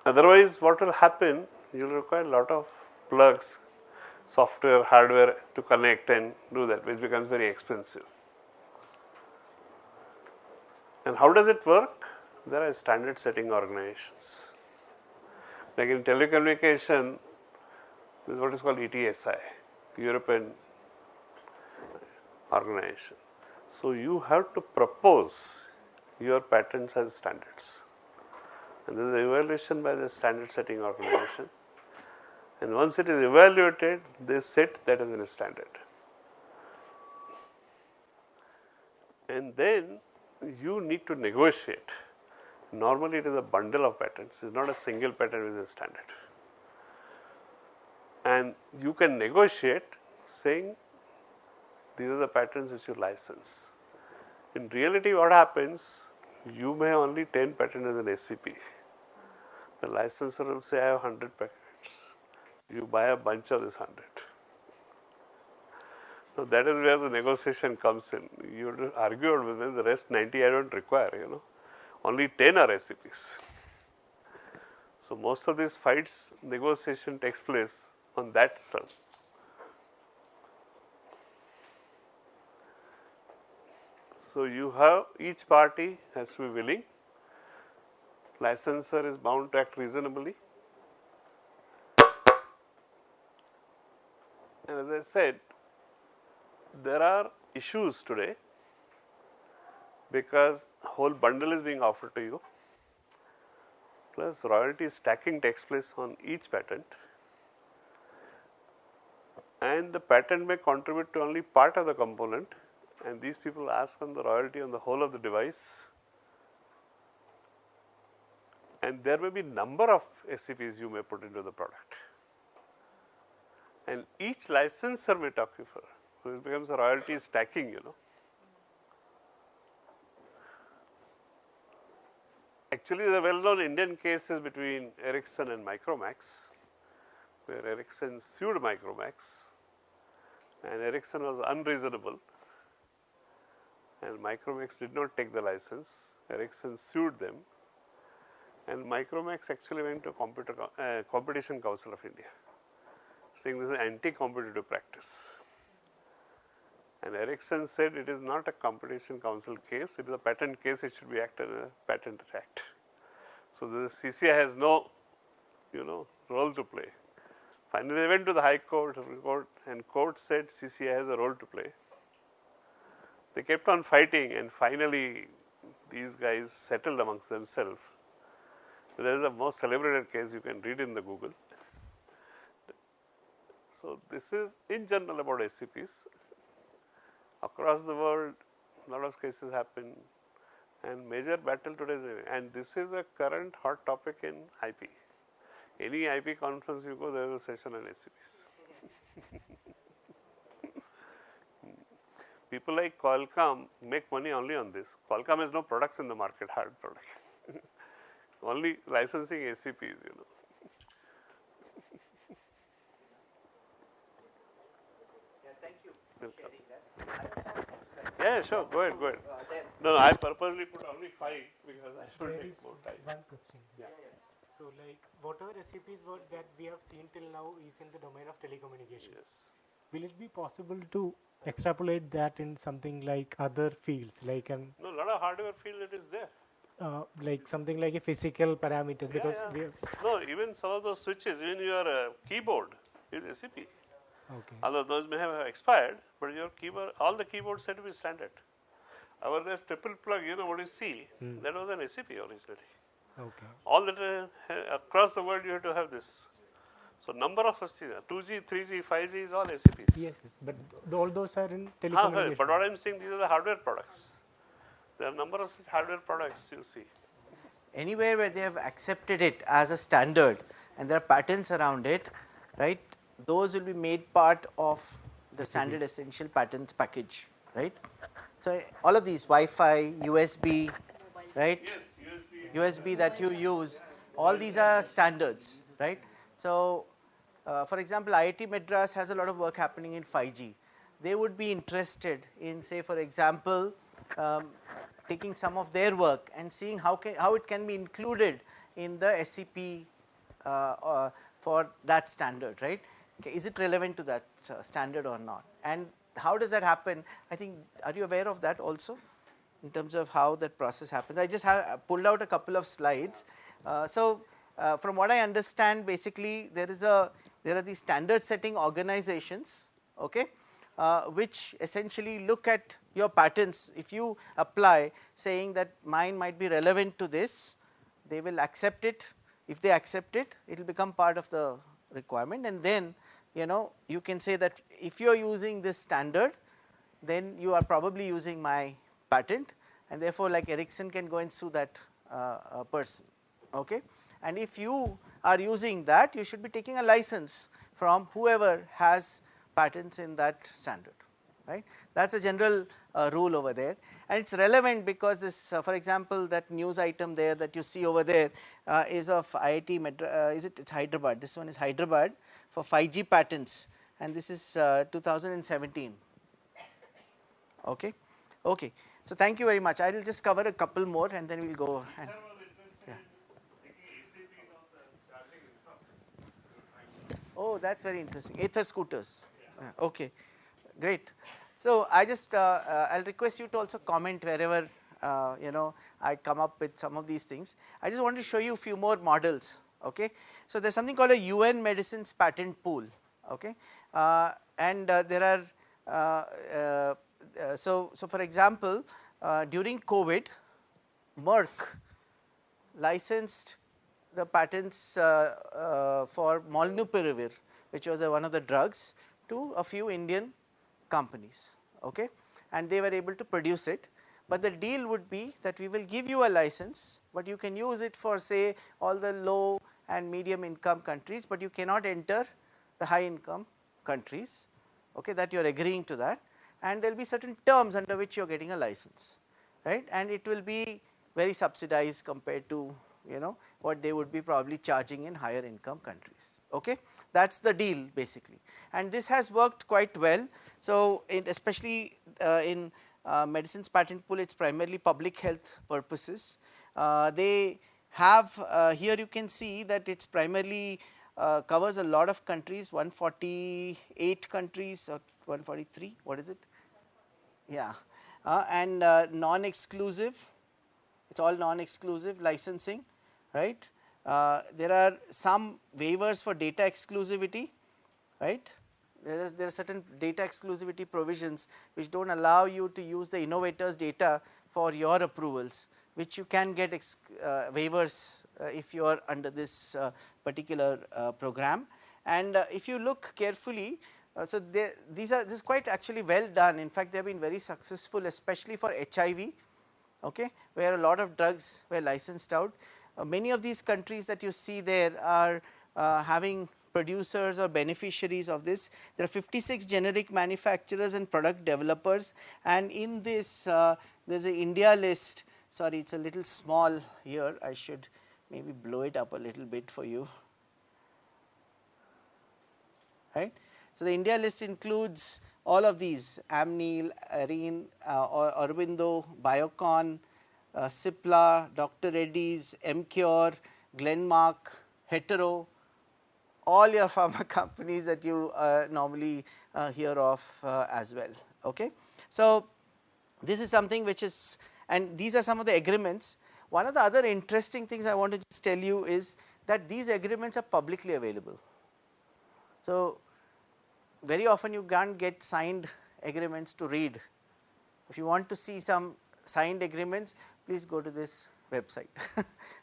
Otherwise, what will happen, you will require a lot of plugs, software, hardware to connect and do that, which becomes very expensive. And how does it work? There are standard setting organizations. Like in telecommunication, there is what is called ETSI, European organization. So you have to propose your patents as standards. And there is evaluation by the standard setting organization. And once it is evaluated, they set that as a standard. And then you need to negotiate. Normally it is a bundle of patents, it is not a single patent which is a standard. And you can negotiate saying these are the patents which you license. In reality what happens, you may have only 10 patents as an SCP. The licensor will say I have 100 patents. You buy a bunch of this 100. So that is where the negotiation comes in. You have to argue with them, the rest 90 I don't require, Only 10 are SCPs. So most of these fights, negotiation takes place on that term. So you have, each party has to be willing. Licensor is bound to act reasonably. And as I said, there are issues today because whole bundle is being offered to you, plus royalty stacking takes place on each patent, and the patent may contribute to only part of the component, and these people ask on the royalty on the whole of the device, and there may be number of SCPs you may put into the product. and each licensor may talk you for. So it becomes a royalty stacking, Actually, the well-known Indian case is between Ericsson and Micromax, where Ericsson sued Micromax, and Ericsson was unreasonable, and Micromax did not take the license. Ericsson sued them, and Micromax actually went to Competition Council of India, saying this is anti-competitive practice. And Ericsson said it is not a Competition Council case, it is a patent case, it should be acted as a patent act. So the CCI has no, role to play. Finally, they went to the High Court, and court said CCI has a role to play. They kept on fighting, and finally these guys settled amongst themselves. There is a most celebrated case you can read in the Google. So this is in general about SCPs. Across the world, a lot of cases happen, and major battle today, and this is a current hot topic in IP. Any IP conference you go, there is a session on SCPs. People like Qualcomm make money only on this. Qualcomm has no products in the market, hard product. Only licensing SCPs, Thank you for sharing that. Yeah, sure, go ahead. No, I purposely put only 5 because I should take more time. One question. So like whatever SCPs that we have seen till now is in the domain of telecommunications. Yes. Will it be possible to extrapolate that in something like other fields, like No, a lot of hardware field it is there. like something like a physical parameters, because we have, No, even some of those switches, even your keyboard is SCP. okay. Although those may have expired, but your keyboard, all the keyboards said to be standard. Our there's triple plug, what you see, that was an SCP originally. Okay. All that across the world you have to have this. So number of such things, 2G, 3G, 5G is all SCPs. Yes, but all those are in Sorry, telecommunications. but what I'm saying, these are the hardware products. There are number of such hardware products you see. Anywhere where they have accepted it as a standard and there are patents around it, right, those will be made part of the standard essential patents package, right. So all of these Wi-Fi, USB, right, USB that you use, all these are standards, right. So for example, IIT Madras has a lot of work happening in 5G. They would be interested in, say for example, taking some of their work and seeing how it can be included in the SCP for that standard, right. Okay, is it relevant to that standard or not, and how does that happen? I think, are you aware of that also in terms of how that process happens? I just have pulled out a couple of slides. From what I understand, basically there are these standard setting organizations, okay, which essentially look at your patents. If you apply saying that mine might be relevant to this, they will accept it. If they accept it, it will become part of the requirement, and then you can say that if you are using this standard, then you are probably using my patent, and therefore like Ericsson can go and sue that person, okay. And if you are using that, you should be taking a license from whoever has patents in that standard, right. That is a general rule over there, and it is relevant because this for example, that news item there that you see over there is of IIT Madras, it's Hyderabad, this one is Hyderabad for 5G patents, and this is 2017, okay. Okay. So thank you very much. I will just cover a couple more and then we will go. And, yeah. Oh, that's very interesting. Ather scooters. Okay, great. So I just I'll request you to also comment wherever I come up with some of these things. I just want to show you a few more models. Okay, so there's something called a UN medicines patent pool. Okay, and there are so for example, during COVID, Merck licensed the patents for molnupiravir, which was one of the drugs, to a few Indian companies, okay, and they were able to produce it. But the deal would be that we will give you a license, but you can use it for say all the low and medium income countries, but you cannot enter the high income countries, okay, that you are agreeing to that, and there will be certain terms under which you are getting a license, right, and it will be very subsidized compared to, you know, what they would be probably charging in higher income countries. Okay, that is the deal basically, and this has worked quite well. So, especially in medicines patent pool, it is primarily public health purposes. They have here you can see that it is primarily covers a lot of countries, 148 countries or 143, what is it? Yeah, and non-exclusive, it is all non-exclusive licensing, right. There are some waivers for data exclusivity, right. There are certain data exclusivity provisions which do not allow you to use the innovator's data for your approvals, which you can get waivers if you are under this particular program. And if you look carefully, so this is quite actually well done. In fact, they have been very successful, especially for HIV, okay, where a lot of drugs were licensed out. Many of these countries that you see there are having producers or beneficiaries of this. There are 56 generic manufacturers and product developers, and in this there is an India list. Sorry, it is a little small here, I should maybe blow it up a little bit for you, right. So, the India list includes all of these: Amneal, Arene, Aurobindo, Biocon, Cipla, Dr. Reddy's, Emcure, Glenmark, Hetero, all your pharma companies that you normally hear of as well. Okay. So, this is something which is, and these are some of the agreements. One of the other interesting things I want to just tell you is that these agreements are publicly available. So, very often you can't get signed agreements to read. If you want to see some signed agreements, please go to this website.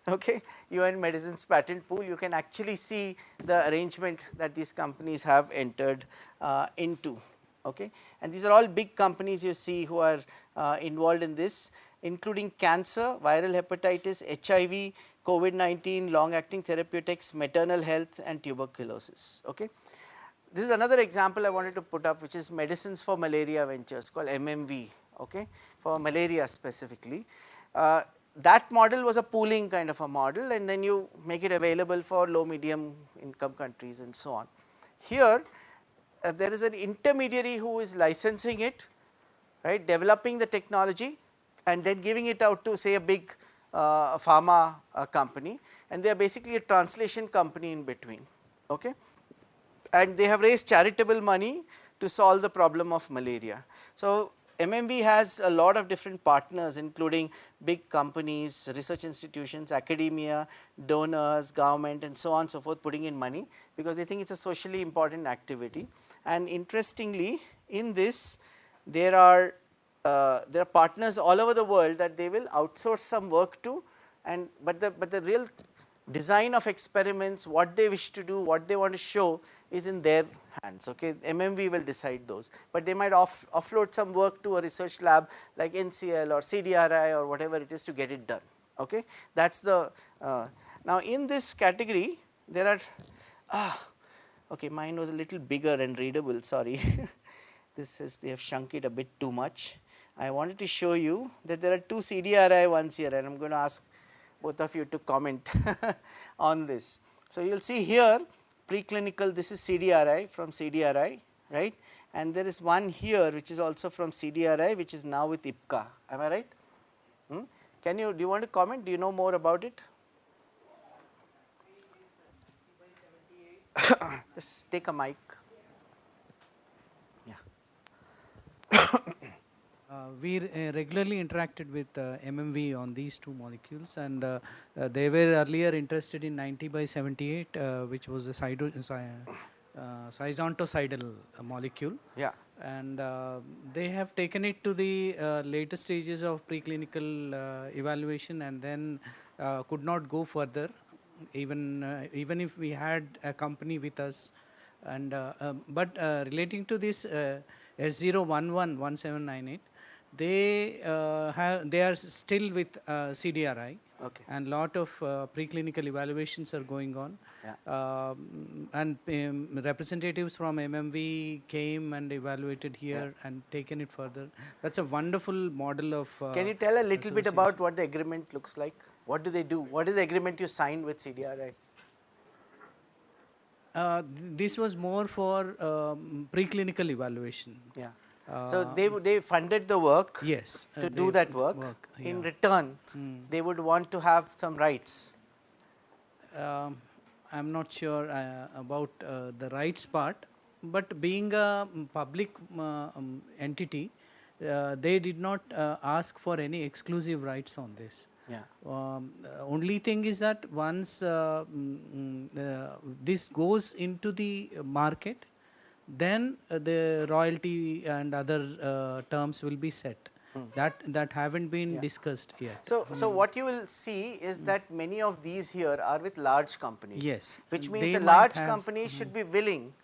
Okay, UN Medicines Patent Pool, you can actually see the arrangement that these companies have entered into. Okay, and these are all big companies you see who are involved in this, including cancer, viral hepatitis, HIV, COVID-19, long-acting therapeutics, maternal health, and tuberculosis. Okay. This is another example I wanted to put up, which is Medicines for Malaria Ventures, called MMV, okay, for malaria specifically. That model was a pooling kind of a model, and then you make it available for low medium income countries and so on. Here there is an intermediary who is licensing it, right, developing the technology and then giving it out to, say, a big pharma company, and they are basically a translation company in between. Okay. And they have raised charitable money to solve the problem of malaria. So, MMV has a lot of different partners, including big companies, research institutions, academia, donors, government, and so on and so forth, putting in money because they think it is a socially important activity. And interestingly, in this there are partners all over the world that they will outsource some work to, and but the real design of experiments, what they wish to do, what they want to show is in their hands. Okay, MMV will decide those, but they might offload some work to a research lab like NCL or CDRI or whatever it is to get it done. Okay, that is the now in this category there are okay, mine was a little bigger and readable, sorry. This is, they have shrunk it a bit too much. I wanted to show you that there are two CDRI ones here, and I am going to ask both of you to comment on this. So, you will see here preclinical, this is CDRI from CDRI, right, and there is one here which is also from CDRI, which is now with IPCA, am I right? Can you, do you want to comment, do you know more about it? Just take a mic. Yeah. We regularly interacted with MMV on these two molecules, and they were earlier interested in 90 by 78, which was a isontocidal molecule. Yeah. And they have taken it to the later stages of preclinical evaluation, and then could not go further, even if we had a company with us. And but relating to this S0111798, they are still with CDRI, Okay. And lot of preclinical evaluations are going on. Yeah. And representatives from MMV came and evaluated here and taken it further. That's a wonderful model of Can you tell a little bit association. about what the agreement looks like? What do they do? What is the agreement you signed with CDRI? This was more for preclinical evaluation. Yeah. So they funded the work Yes. to do that work. In return, they would want to have some rights. I'm not sure about the rights part, but being a public entity, they did not ask for any exclusive rights on this. Yeah. Only thing is that once this goes into the market, then the royalty and other terms will be set. That haven't been discussed yet. So what you will see is that many of these here are with large companies. Yes. Which means They the might large have- companies should be willing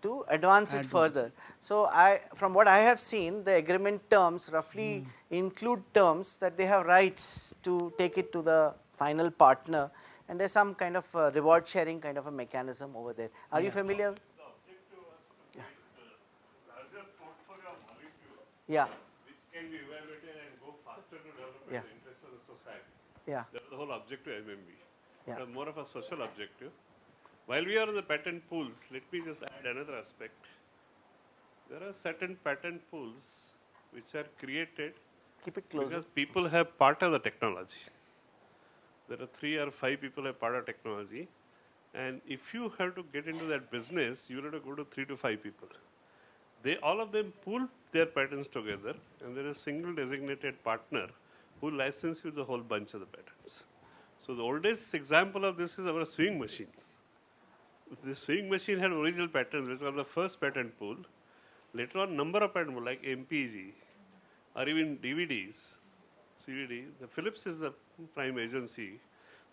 to advance it further. So from what I have seen, the agreement terms roughly include terms that they have rights to take it to the final partner, and there's some kind of reward sharing kind of a mechanism over there. Are you familiar? Yeah. Which can be evaluated and go faster to development Yeah. in the interest of the society. Yeah. That is the whole objective of MMB. Yeah. It was more of a social objective. While we are in the patent pools, let me just add another aspect. There are certain patent pools which are created Keep it closer. because people have part of the technology. There are 3 or 5 people have part of technology, and if you have to get into that business, you have to go to 3 to 5 people. All of them pool their patents together, and there is a single designated partner who licenses you the whole bunch of the patents. So the oldest example of this is our sewing machine. The sewing machine had original patents, which was the first patent pool. Later on, number of patent pools like MPG or even DVDs, CVD. The Philips is the prime agency.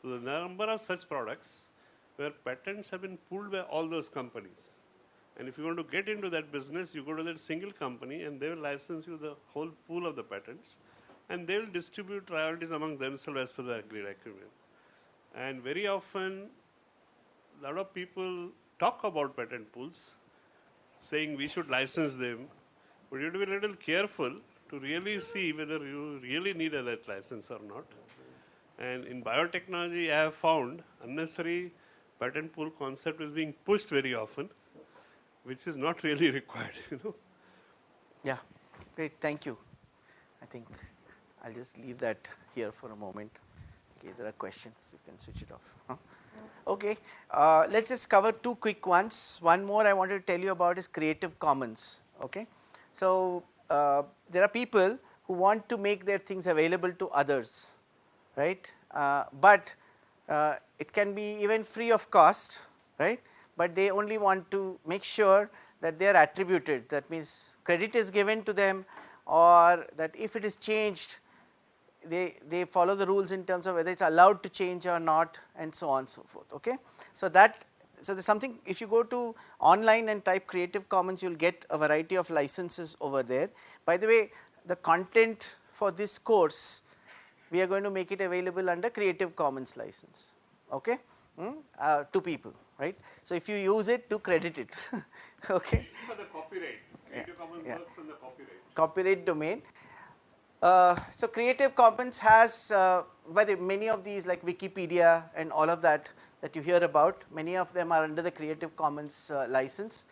So the number of such products where patents have been pooled by all those companies. And if you want to get into that business, you go to that single company and they will license you the whole pool of the patents, and they will distribute royalties among themselves as per the agreed agreement. And very often, a lot of people talk about patent pools, saying we should license them, but you have to be a little careful to really see whether you really need a that license or not. And in biotechnology, I have found unnecessary patent pool concept is being pushed very often, which is not really required, Yeah, great, thank you. I think I'll just leave that here for a moment. In case there are questions, you can switch it off. Huh? Okay, let's just cover 2 quick ones. One more I wanted to tell you about is Creative Commons. Okay, so there are people who want to make their things available to others, right? But it can be even free of cost, right? But they only want to make sure that they are attributed. That means credit is given to them, or that if it is changed, they follow the rules in terms of whether it's allowed to change or not, and so on and so forth. Okay, so there's something. If you go to online and type Creative Commons, you'll get a variety of licenses over there. By the way, the content for this course, we are going to make it available under Creative Commons license. Okay, to people, right? So if you use it, do credit it. Okay. For the copyright, Creative Commons works on the copyright. Copyright domain. So Creative Commons has, many of these like Wikipedia and all of that you hear about, many of them are under the Creative Commons license.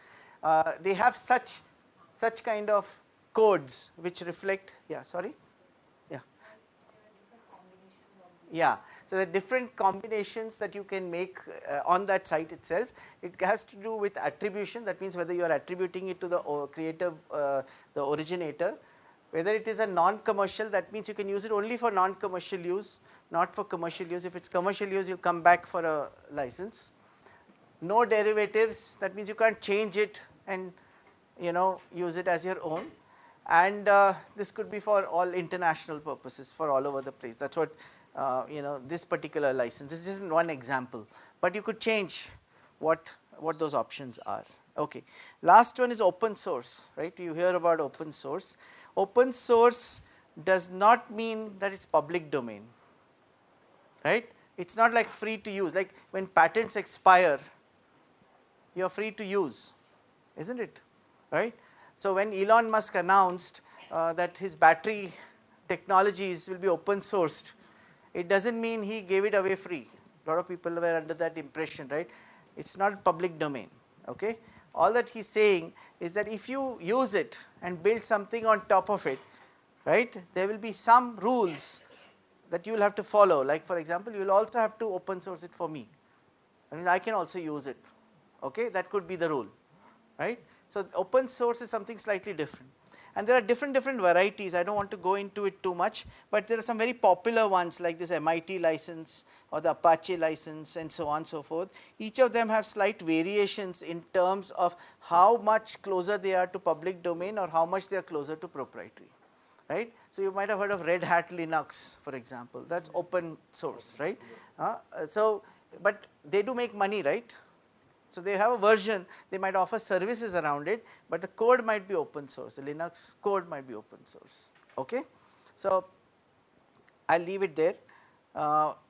They have such kind of codes which reflect, yeah, so the different combinations that you can make on that site itself. It has to do with attribution. That means whether you are attributing it to the creative, the originator. Whether it is a non-commercial, that means you can use it only for non-commercial use, not for commercial use. If it's commercial use, you'll come back for a license. No derivatives, that means you can't change it and use it as your own. And this could be for all international purposes, for all over the place. That's what this particular license. This is just one example, but you could change what those options are. Okay. Last one is open source, right? You hear about open source. Open source does not mean that it's public domain. right? It's not like free to use, like when patents expire, you are free to use, isn't it, right? So when Elon Musk announced that his battery technologies will be open sourced, it doesn't mean he gave it away free. A lot of people were under that impression, right? It's not public domain, okay? All that he's saying is that if you use it and build something on top of it, right, there will be some rules that you will have to follow. Like for example, you will also have to open source it for me. I mean, I can also use it, okay? That could be the rule, right? So open source is something slightly different. And there are different varieties. I don't want to go into it too much, but there are some very popular ones like this MIT license or the Apache license and so on and so forth. Each of them have slight variations in terms of how much closer they are to public domain or how much they are closer to proprietary, right? So you might have heard of Red Hat Linux, for example. That's open source, right? But they do make money, right? So they have a version, they might offer services around it, but the code might be open source, the Linux code might be open source, okay? So I'll leave it there.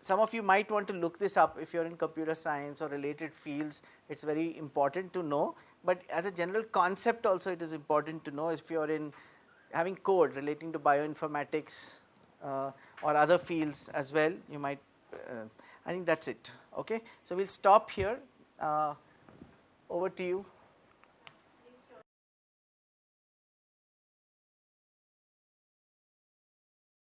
Some of you might want to look this up if you're in computer science or related fields. It's very important to know, but as a general concept also it is important to know if you're in having code relating to bioinformatics or other fields as well, you might, I think that's it, okay? So we'll stop here. Over to you.